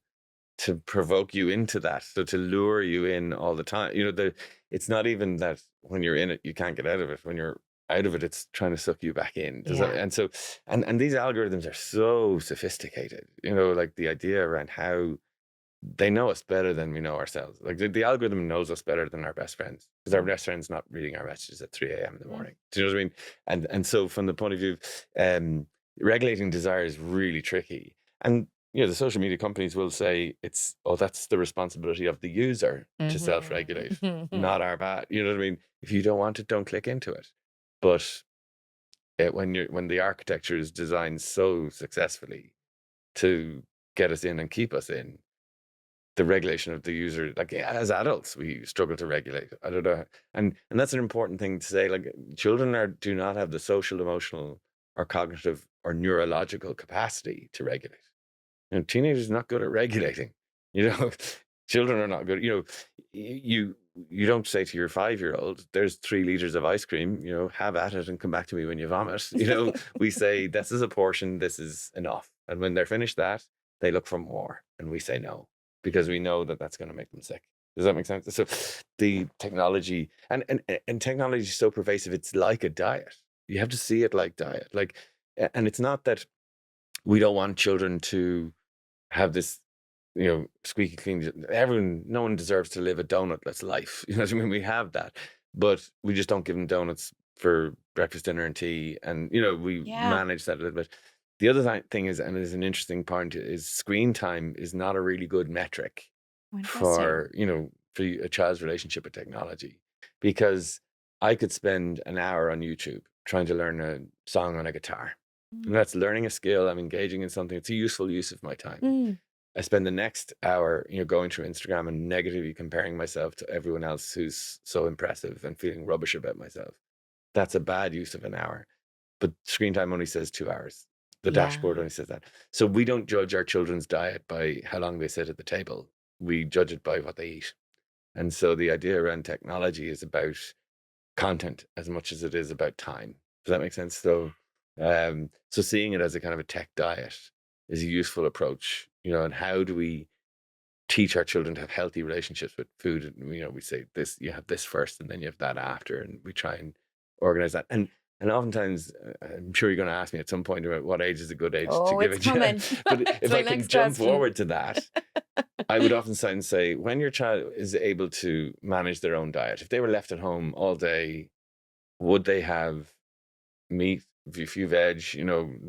provoke you into that, so to lure you in all the time. It's not even that when you're in it you can't get out of it. When you're out of it, it's trying to suck you back in.
Yeah.
And so and these algorithms are so sophisticated. Like the idea around how they know us better than we know ourselves. Like the algorithm knows us better than our best friends, because our best friend's not reading our messages at 3 a.m. in the morning. Do you know what I mean? And so from the point of view, regulating desire is really tricky. And the social media companies will say that's the responsibility of the user to self-regulate, not our bad. You know what I mean? If you don't want it, don't click into it. But when the architecture is designed so successfully to get us in and keep us in, the regulation of the user, like as adults, we struggle to regulate. I don't know, and that's an important thing to say. Like children do not have the social, emotional, or cognitive or neurological capacity to regulate. Teenagers are not good at regulating. You know, children are not good. You don't say to your 5-year-old, "There's 3 liters of ice cream. Have at it and come back to me when you vomit." We say, "This is a portion. This is enough." And when they're finished that, they look for more, and we say no because we know that that's going to make them sick. Does that make sense? So the technology and technology is so pervasive. It's like a diet. You have to see it like diet. And it's not that we don't want children to have this, squeaky clean. No one deserves to live a donutless life. You know what I mean? We have that, but we just don't give them donuts for breakfast, dinner, and tea. And we manage that a little bit. The other thing is, and is an interesting point, is screen time is not a really good metric for a child's relationship with technology, because I could spend an hour on YouTube trying to learn a song on a guitar. And that's learning a skill. I'm engaging in something. It's a useful use of my time. I spend the next hour, going through Instagram and negatively comparing myself to everyone else who's so impressive and feeling rubbish about myself. That's a bad use of an hour. But screen time only says 2 hours. The dashboard only says that. So we don't judge our children's diet by how long they sit at the table. We judge it by what they eat. And so the idea around technology is about content as much as it is about time. Does that make sense? So seeing it as a kind of a tech diet is a useful approach, and how do we teach our children to have healthy relationships with food? And, we say this, you have this first and then you have that after, and we try and organize that. And oftentimes, I'm sure you're going to ask me at some point about what age is a good age to give
it's
it.
coming.
But if I can jump forward to that, I would often say, when your child is able to manage their own diet, if they were left at home all day, would they have meat, a few veg,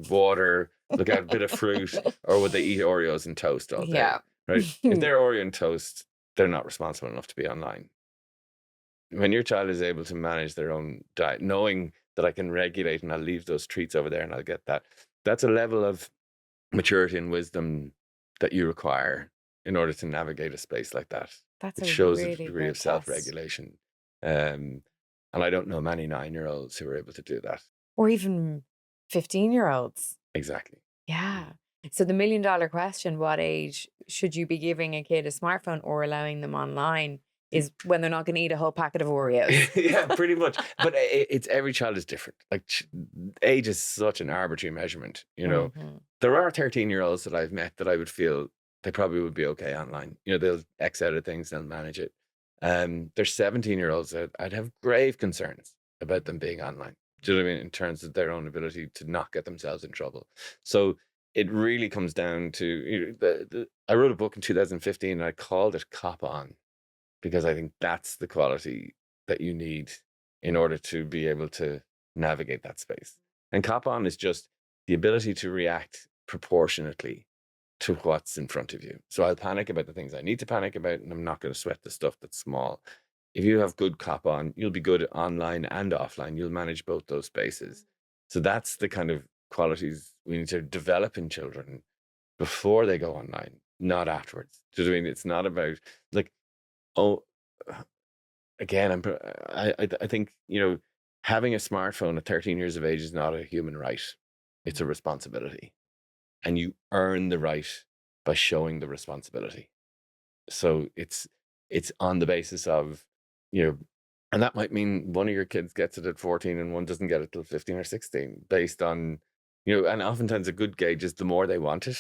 water, look at a bit of fruit, or would they eat Oreos and toast all day? Right? If they're Oreo and toast, they're not responsible enough to be online. When your child is able to manage their own diet, knowing that I can regulate and I'll leave those treats over there and I'll get that, that's a level of maturity and wisdom that you require in order to navigate a space like that. It shows a degree of self-regulation. And I don't know many 9-year-olds who are able to do that.
Or even 15-year-olds.
Exactly.
Yeah. So the $1 million question, what age should you be giving a kid a smartphone or allowing them online, is when they're not going to eat a whole packet of Oreos.
Yeah, pretty much. But it's every child is different. Like, age is such an arbitrary measurement. There are 13-year-olds that I've met that I would feel they probably would be okay online. They'll X out of things, they'll manage it. There's 17-year-olds that I'd have grave concerns about them being online. Do you know what I mean? In terms of their own ability to not get themselves in trouble. So it really comes down to, I wrote a book in 2015 and I called it Cop On, because I think that's the quality that you need in order to be able to navigate that space. And Cop On is just the ability to react proportionately to what's in front of you. So I'll panic about the things I need to panic about, and I'm not going to sweat the stuff that's small. If you have good Cop On, you'll be good online and offline. You'll manage both those spaces. So that's the kind of qualities we need to develop in children before they go online, not afterwards. Do you know what I mean? It's not about, like, again, I think, having a smartphone at 13 years of age is not a human right. It's a responsibility. And you earn the right by showing the responsibility. So it's on the basis of, and that might mean one of your kids gets it at 14 and one doesn't get it till 15 or 16, based on, and oftentimes a good gauge is the more they want it,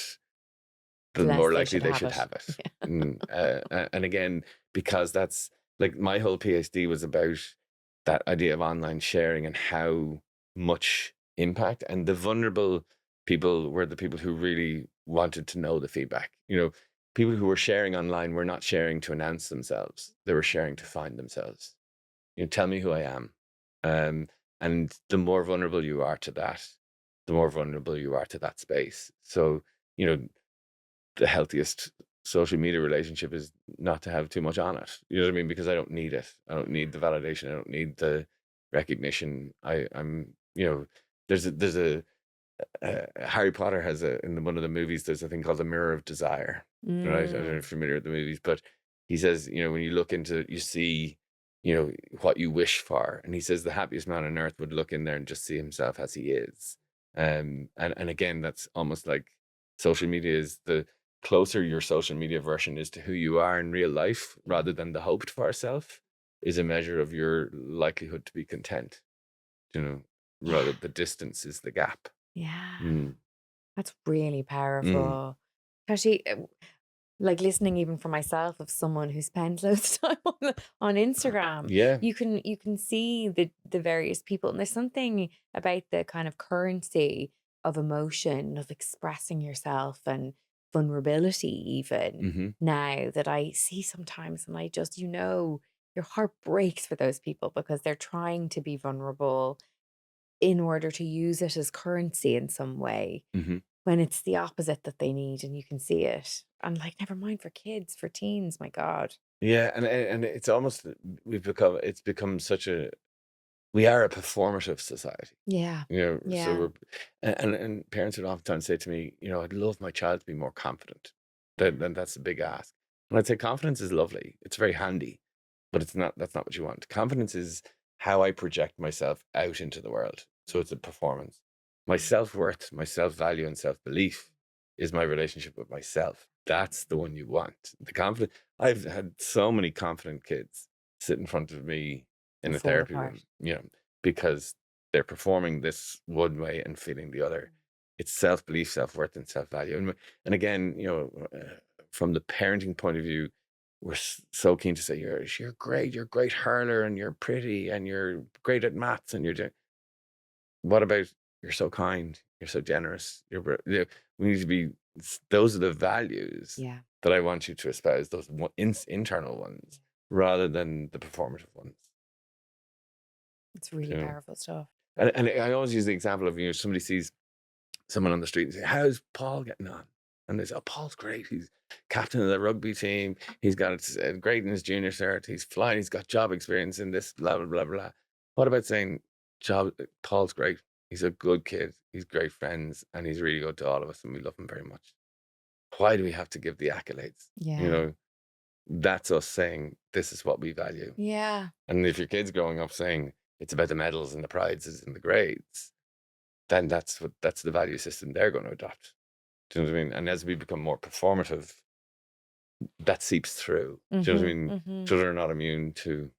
the more likely they should have it. And again, because that's, like, my whole PhD was about that idea of online sharing and how much impact, and the vulnerable people were the people who really wanted to know the feedback. People who were sharing online were not sharing to announce themselves. They were sharing to find themselves. Tell me who I am. And the more vulnerable you are to that, the more vulnerable you are to that space. So, the healthiest social media relationship is not to have too much on it. You know what I mean? Because I don't need it. I don't need the validation. I don't need the recognition. I'm, there's a Harry Potter has in one of the movies, there's a thing called the Mirror of Desire. Right? I don't know if you're familiar with the movies, but he says, when you look into it, you see, what you wish for. And he says the happiest man on earth would look in there and just see himself as he is. And again, that's almost like social media is the closer your social media version is to who you are in real life rather than the hoped for self is a measure of your likelihood to be content. You know,
Yeah.
rather the distance is the gap.
Yeah.
Mm.
That's really
Mm.
powerful. Actually, like listening even for myself of someone who spends loads of time on Instagram,
Yeah.
you can see the various people, and there's something about the kind of currency of emotion of expressing yourself and vulnerability even
Hmm.
now that I see sometimes, and I just your heart breaks for those people because they're trying to be vulnerable in order to use it as currency in some way
Hmm.
when it's the opposite that they need and you can see it. And like, never mind for kids, for teens, my God.
Yeah, and it's almost it's become such a we are a performative society.
Yeah.
So
Yeah.
we're and parents would oftentimes say to me, I'd love my child to be more confident. Then that's a big ask. And I'd say confidence is lovely. It's very handy, but it's not. That's not what you want. Confidence is how I project myself out into the world. So it's a performance. My self worth, my self value, and self belief is my relationship with myself. That's the one you want. The confident. I've had so many confident kids sit in front of me in
And
a
fall
therapy
apart.
room, because they're performing this one way and feeling the other. It's self belief, self worth, and self value. And again, from the parenting point of view, we're so keen to say you're great, you're a great hurler, and you're pretty, and you're great at maths, and you're doing. What about you're so kind, you're so generous, we need to be. Those are the values
Yeah.
that I want you to espouse. Those internal ones rather than the performative ones.
It's really
You know?
powerful stuff.
And I always use the example of, somebody sees someone on the street and say, "How's Paul getting on?" And they say, "Oh, Paul's great. He's captain of the rugby team. He's got great in his junior cert. He's flying. He's got job experience in this, blah, blah, blah, blah." What about saying, Paul's great. He's a good kid. He's great friends. And he's really good to all of us. And we love him very much. Why do we have to give the accolades?
Yeah.
That's us saying, this is what we value.
Yeah.
And if your kid's growing up saying it's about the medals and the prizes and the grades, then that's the value system they're going to adopt. Do you know what I mean? And as we become more performative, that seeps through. Do you know what I mean?
Mm-hmm.
Children are not immune to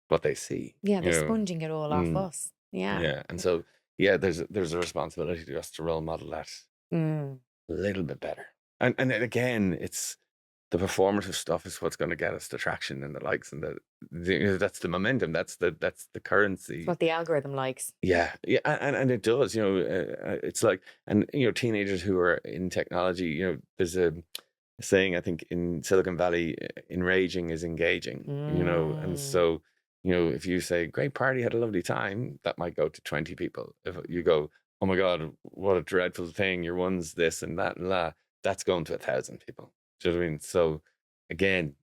what they see.
Yeah, they're sponging it all off
Mm,
us. Yeah.
yeah. And so, yeah, there's a responsibility to us to role model that
Mm.
a little bit better. And then again, it's the performative stuff is what's going to get us the traction and the likes and that's the momentum. That's the
It's
currency.
what the algorithm likes.
Yeah, yeah, and it does. It's like, and teenagers who are in technology. There's a saying, I think, in Silicon Valley, enraging is engaging. And
Mm.
so if you say great party, had a lovely time, that might go to 20 people. If you go, oh my god, what a dreadful thing, your one's this and that and that, that's going to 1,000 people. Do you know what I mean? So again,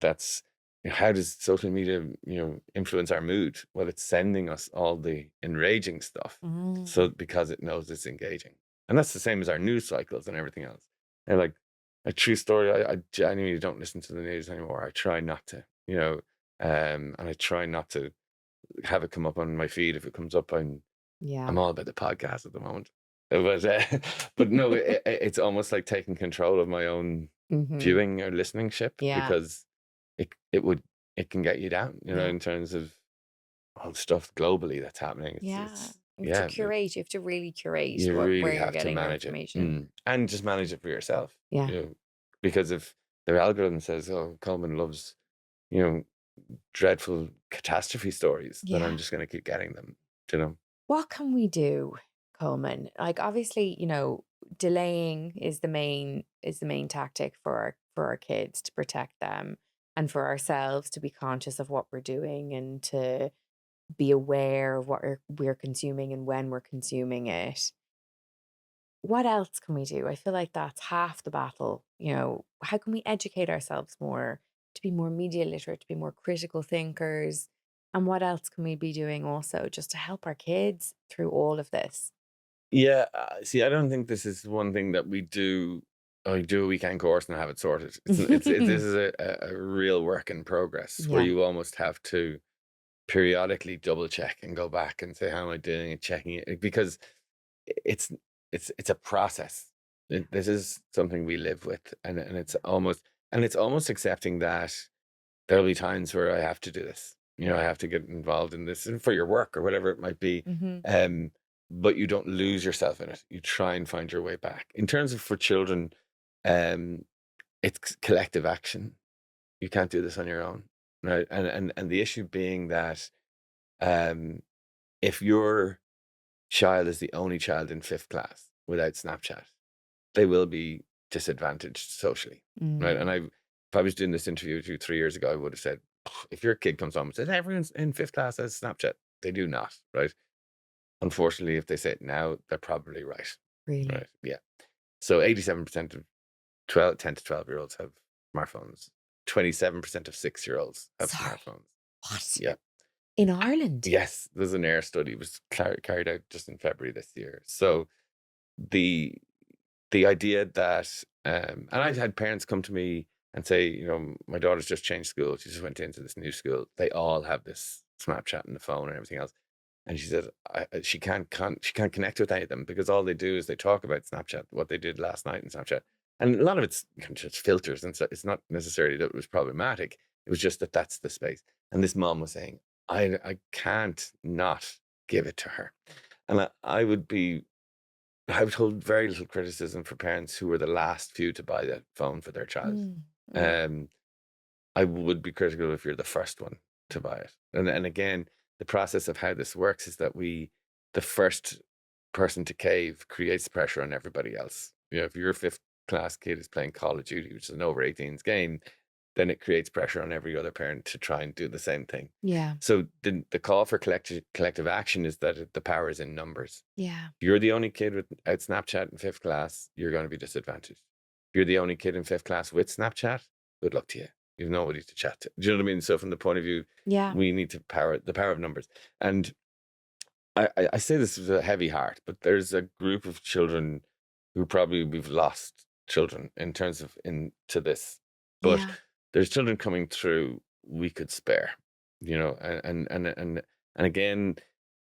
that's how does social media influence our mood? Well, it's sending us all the enraging stuff, so
Mm.
because it knows it's engaging. And that's the same as our news cycles and everything else. And like a true story, I genuinely don't listen to the news anymore. I try not to, and I try not to have it come up on my feed. If it comes up,
Yeah.
I'm all about the podcast at the moment. But no, it's almost like taking control of my own
Mm-hmm.
viewing or listening ship,
Yeah.
because it can get you down,
Yeah.
in terms of all the stuff globally that's happening.
Yeah.
It's
You have to
yeah,
curate. You have to really curate
you really
where you're
have to
getting your
manage it,
information.
and just manage it for yourself.
Yeah.
You know, because if their algorithm says, "Oh, Coleman loves you know dreadful catastrophe stories," then I'm
Yeah.
just going to keep getting them. You know.
What can we do, Coleman? Like obviously, delaying is the main tactic for our kids to protect them and for ourselves to be conscious of what we're doing and to be aware of what we're consuming and when we're consuming it. What else can we do? I feel like that's half the battle. How can we educate ourselves more to be more media literate, to be more critical thinkers? And what else can we be doing also just to help our kids through all of this?
Yeah, see, I don't think this is one thing that we do. Oh, you do a weekend course and have it sorted. This is a real work in progress where
Yeah.
you almost have to periodically double check and go back and say, how am I doing, and checking it, because it's it's a process. This is something we live with, and it's almost accepting that there'll be times where I have to do this. I have to get involved in this and for your work or whatever it might be.
Mm-hmm.
But you don't lose yourself in it. You try and find your way back. In terms of for children, um, it's collective action. You can't do this on your own, right? And the issue being that um, if your child is the only child in fifth class without Snapchat, they will be disadvantaged socially, right? And if I was doing this interview with you 3 years ago, I would have said, if your kid comes home and says, everyone's in fifth class has Snapchat, they do not, right? Unfortunately, if they say it now, they're probably right.
Really?
Right. Yeah. So 87% of 10 to 12-year-olds have smartphones. 27% of 6-year-olds have
Sorry.
smartphones.
What?
Yeah.
In Ireland?
Yes. There's an AIR study. It was carried out just in February this year. So the idea that, and I've had parents come to me and say, my daughter's just changed school. She just went into this new school. They all have this Snapchat and the phone and everything else. And she said she can't connect with any of them because all they do is they talk about Snapchat, what they did last night in Snapchat. And a lot of it's just filters. And so it's not necessarily that it was problematic. It was just that that's the space. And this mom was saying, I can't not give it to her. And I would hold very little criticism for parents who were the last few to buy that phone for their child. I would be critical if you're the first one to buy it. And again, the process of how this works is that the first person to cave creates pressure on everybody else. If your fifth class kid is playing Call of Duty, which is an over 18s game, then it creates pressure on every other parent to try and do the same thing.
Yeah.
So the call for collective action is that the power is in numbers.
Yeah.
If you're the only kid without Snapchat in fifth class, you're going to be disadvantaged. If you're the only kid in fifth class with Snapchat, good luck to you. You have nobody to chat to. Do you know what I mean? So from the point of view, we need to the power of numbers. And I say this with a heavy heart, but there's a group of children who probably we've lost children in terms of into this. But there's children coming through we could spare, and again,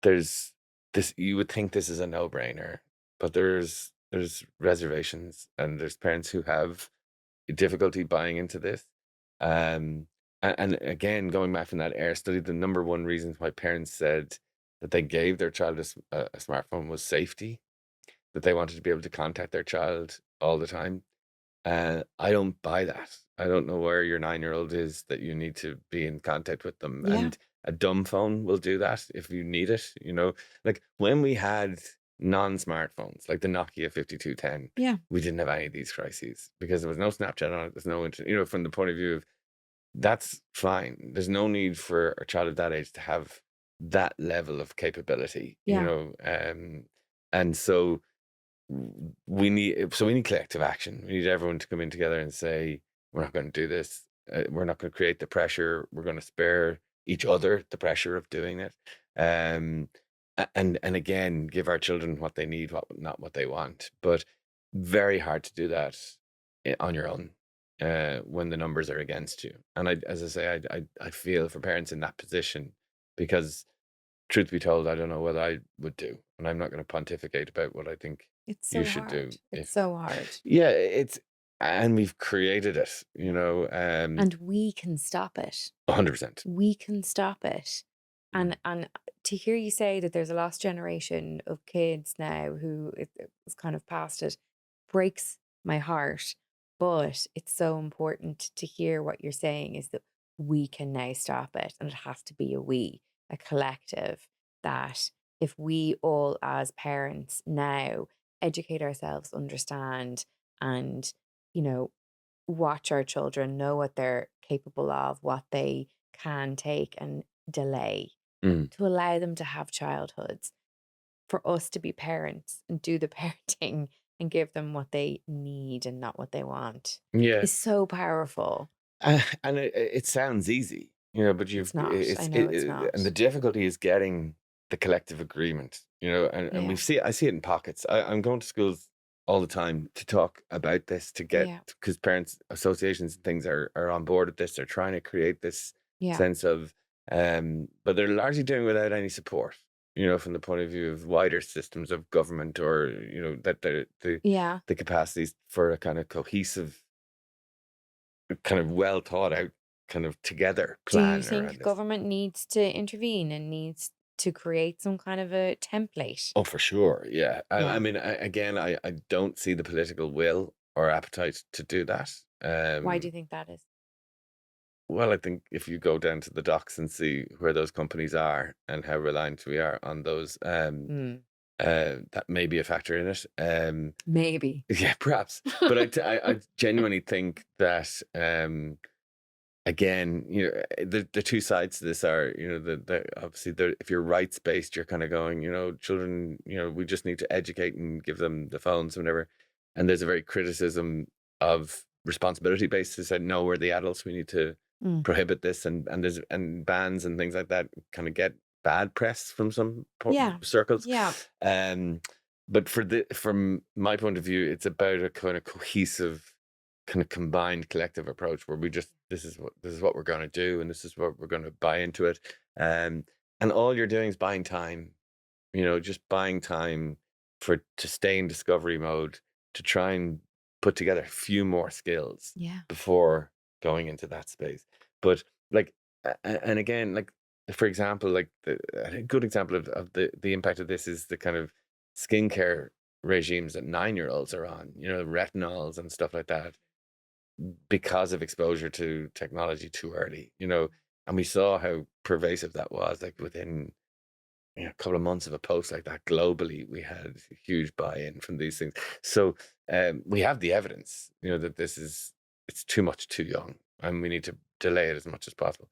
there's this, you would think this is a no-brainer, but there's reservations and there's parents who have difficulty buying into this. And again, going back from that AIR study, the number one reason why parents said that they gave their child a smartphone was safety, that they wanted to be able to contact their child all the time. I don't buy that. I don't know where your 9-year-old is that you need to be in contact with them.
Yeah.
And a dumb phone will do that if you need it. Like when we had non-smartphones, like the Nokia 5210, we didn't have any of these crises because there was no Snapchat on it. There's no internet. From the point of view of that's fine. There's no need for a child of that age to have that level of capability. And so we need collective action. We need everyone to come in together and say, we're not going to do this. We're not going to create the pressure. We're going to spare each other the pressure of doing it. And again, give our children what they need, not what they want. But very hard to do that on your own when the numbers are against you. And as I say, I feel for parents in that position because, truth be told, I don't know what I would do, and I'm not going to pontificate about what I think
It's so
you should do.
hard. It's so hard.
Yeah, and we've created it,
And we can stop it.
100%.
We can stop it. And to hear you say that there's a lost generation of kids now who is kind of past it breaks my heart. But it's so important to hear what you're saying is that we can now stop it. And it has to be a collective, that if we all as parents now educate ourselves, understand, and, watch our children, know what they're capable of, what they can take and delay, to allow them to have childhoods, for us to be parents and do the parenting and give them what they need and not what they want, is so powerful.
And it sounds easy, but
It's not. I know it's not.
And the difficulty is getting the collective agreement, and I see it in pockets. I'm going to schools all the time to talk about this, to get, because parents associations and things are on board with this. They're trying to create this sense of, but they're largely doing it without any support. from the point of view of wider systems of government, or that
Yeah.
the capacities for a kind of cohesive, kind of well thought out, kind of together
Do you
plan around
think
this.
government needs to intervene and needs to create some kind of a template?
Oh, for sure. Yeah. I
Yeah.
mean, again, I don't see the political will or appetite to do that.
Why do you think that is?
Well, I think if you go down to the docks and see where those companies are and how reliant we are on those,
Mm,
that may be a factor in it.
maybe.
Yeah, perhaps. But I genuinely think that, again, the two sides to this are, the obviously, if you're rights based, you're kind of going, children, we just need to educate and give them the phones, whatever. And there's a very criticism of responsibility based, who said, no, we're the adults, we need to
Mm,
prohibit this, and bans and things like that kind of get bad press from some
yeah.
circles.
Yeah.
Um, but from my point of view, it's about a kind of cohesive, kind of combined collective approach, where we just, this is what we're going to do, and this is what we're going to buy into it. um and all you're doing is buying time, just buying time to stay in discovery mode, to try and put together a few more skills
Yeah.
before going into that space. But like, and again, like, for example, like, a good example of the impact of this is the kind of skincare regimes that 9-year-olds are on, retinols and stuff like that, because of exposure to technology too early, and we saw how pervasive that was. Like, within, a couple of months of a post like that, globally, we had huge buy-in from these things. So, we have the evidence, that it's too much too young, and we need to delay it as much as possible.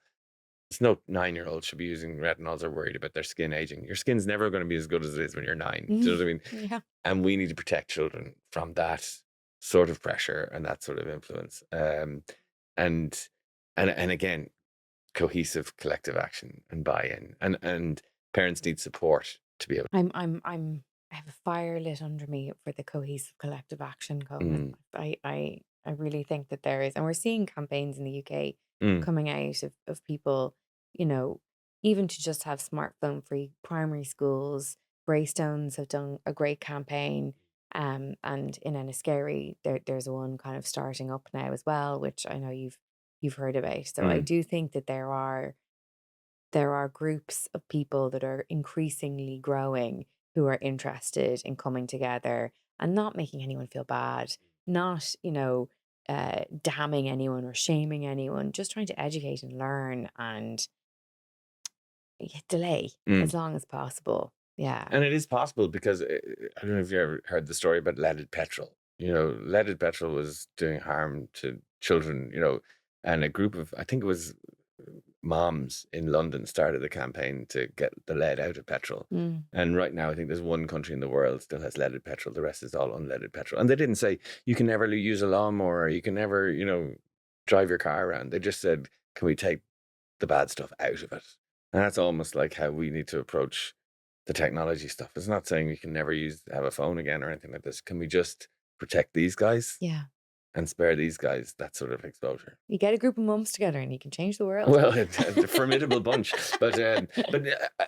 It's no 9-year-old should be using retinols or worried about their skin aging. Your skin's never going to be as good as it is when you're 9. Do you know what I mean?
Yeah.
And we need to protect children from that sort of pressure and that sort of influence. And and again, cohesive collective action and buy-in, and parents need support to be able.
I have a fire lit under me for the cohesive collective action, Coleman.
Mm,
I really think that there is, and we're seeing campaigns in the UK
mm,
coming out of people, you know, even to just have smartphone free primary schools. Greystones have done a great campaign. And in Enniskerry, there's one kind of starting up now as well, which I know you've heard about. So I
mm,
do think that there are groups of people that are increasingly growing who are interested in coming together and not making anyone feel bad, not, damning anyone or shaming anyone, just trying to educate and learn and delay as
mm.
long as possible. Yeah.
And it is possible, because I don't know if you ever heard the story about leaded petrol. Leaded petrol was doing harm to children, and a group of, I think it was, moms in London started a campaign to get the lead out of petrol.
Mm.
And right now, I think there's one country in the world still has leaded petrol. The rest is all unleaded petrol. And they didn't say you can never use a lawnmower, or you can never, drive your car around. They just said, can we take the bad stuff out of it? And that's almost like how we need to approach the technology stuff. It's not saying you can never have a phone again or anything like this. Can we just protect these guys
Yeah.
and spare these guys that sort of exposure?
You get a group of mums together and you can change the world.
Well, it's a formidable bunch, but it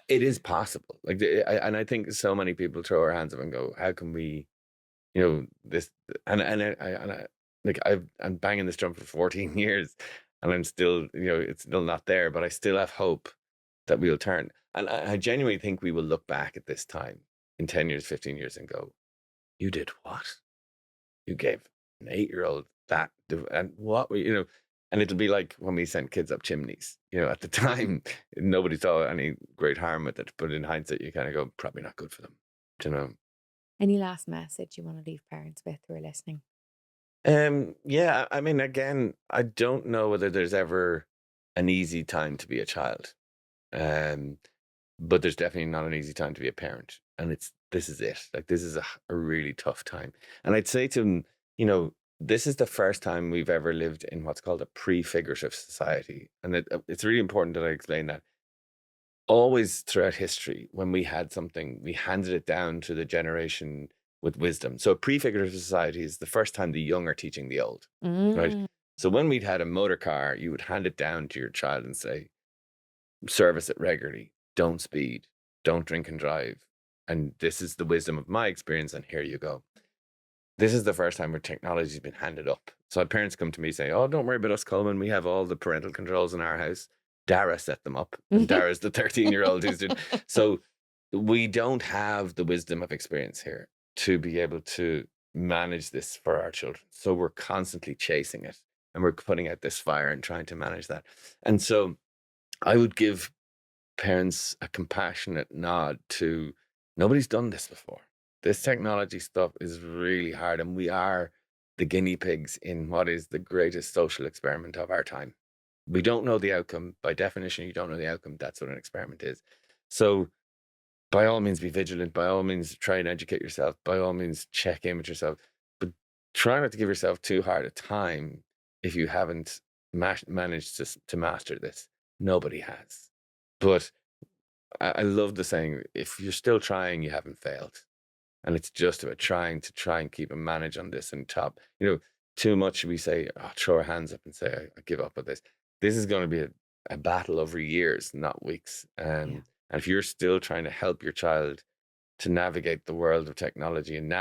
is possible. Like, and I think so many people throw our hands up and go, "How can we, this?" Like, I'm banging this drum for 14 years, and I'm still, it's still not there, but I still have hope that we'll turn. And I genuinely think we will look back at this time in 10 years, 15 years, and go, "You did what? You gave an 8-year-old that, and what were and it'll be like when we sent kids up chimneys. At the time, nobody saw any great harm with it, but in hindsight, you kind of go, probably not good for them. Do you know?
Any last message you want to leave parents with who are listening?
Yeah, I mean, again, I don't know whether there's ever an easy time to be a child. Um, but there's definitely not an easy time to be a parent. And this is it. Like, this is a really tough time. And I'd say to them, this is the first time we've ever lived in what's called a prefigurative society. And it's really important that I explain that. Always throughout history, when we had something, we handed it down to the generation with wisdom. So a prefigurative society is the first time the young are teaching the old, right?
Mm.
So when we'd had a motor car, you would hand it down to your child and say, service it regularly, don't speed. don't drink and drive. And this is the wisdom of my experience, and here you go. This is the first time where technology has been handed up. So my parents come to me saying, oh, don't worry about us, Colman. We have all the parental controls in our house. Dara set them up. And Dara's the 13-year-old who's doing. So we don't have the wisdom of experience here to be able to manage this for our children. So we're constantly chasing it, and we're putting out this fire and trying to manage that. And so I would give parents a compassionate nod to, nobody's done this before. This technology stuff is really hard, and we are the guinea pigs in what is the greatest social experiment of our time. We don't know the outcome. By definition, you don't know the outcome. That's what an experiment is. So by all means, be vigilant. By all means, try and educate yourself. By all means, check in with yourself. But try not to give yourself too hard a time if you haven't managed to master this. Nobody has. But I love the saying, if you're still trying, you haven't failed. And it's just about trying and keep a manage on this and top. Too much we say, throw our hands up and say, I give up with this. This is going to be a battle over years, not weeks. And if you're still trying to help your child to navigate the world of technology and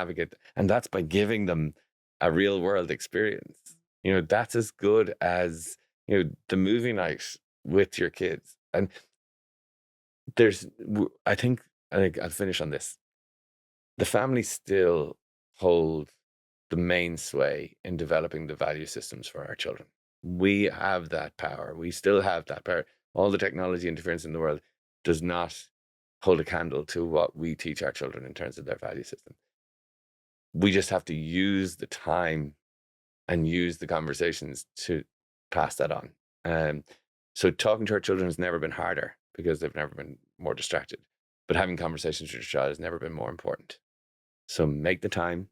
that's by giving them a real world experience. That's as good as, the movie night with your kids. And I think I'll finish on this. The family still hold the main sway in developing the value systems for our children. We have that power. We still have that power. All the technology interference in the world does not hold a candle to what we teach our children in terms of their value system. We just have to use the time and use the conversations to pass that on. So talking to our children has never been harder because they've never been more distracted. But having conversations with your child has never been more important. So make the time,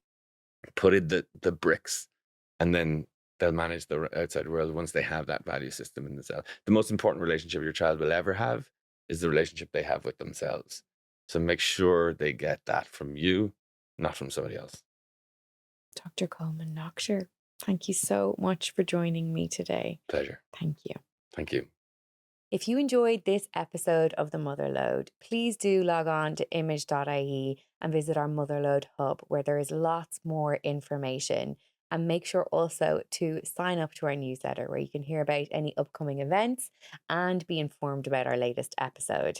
put in the bricks, and then they'll manage the outside world once they have that value system in themselves. The most important relationship your child will ever have is the relationship they have with themselves. So make sure they get that from you, not from somebody else.
Dr. Colman Noctor, thank you so much for joining me today.
Pleasure.
Thank you.
Thank you.
If you enjoyed this episode of the Motherload, please do log on to image.ie and visit our Motherload hub, where there is lots more information. And make sure also to sign up to our newsletter, where you can hear about any upcoming events and be informed about our latest episode.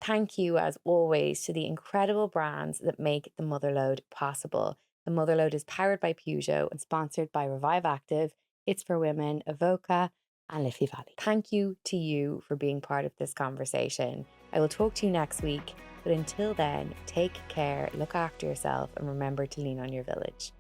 Thank you, as always, to the incredible brands that make the Motherload possible. The Motherload is powered by Peugeot and sponsored by Revive Active, It's for Women, Evoca, and Liffey Valley. Thank you to you for being part of this conversation. I will talk to you next week, but until then, take care, look after yourself, and remember to lean on your village.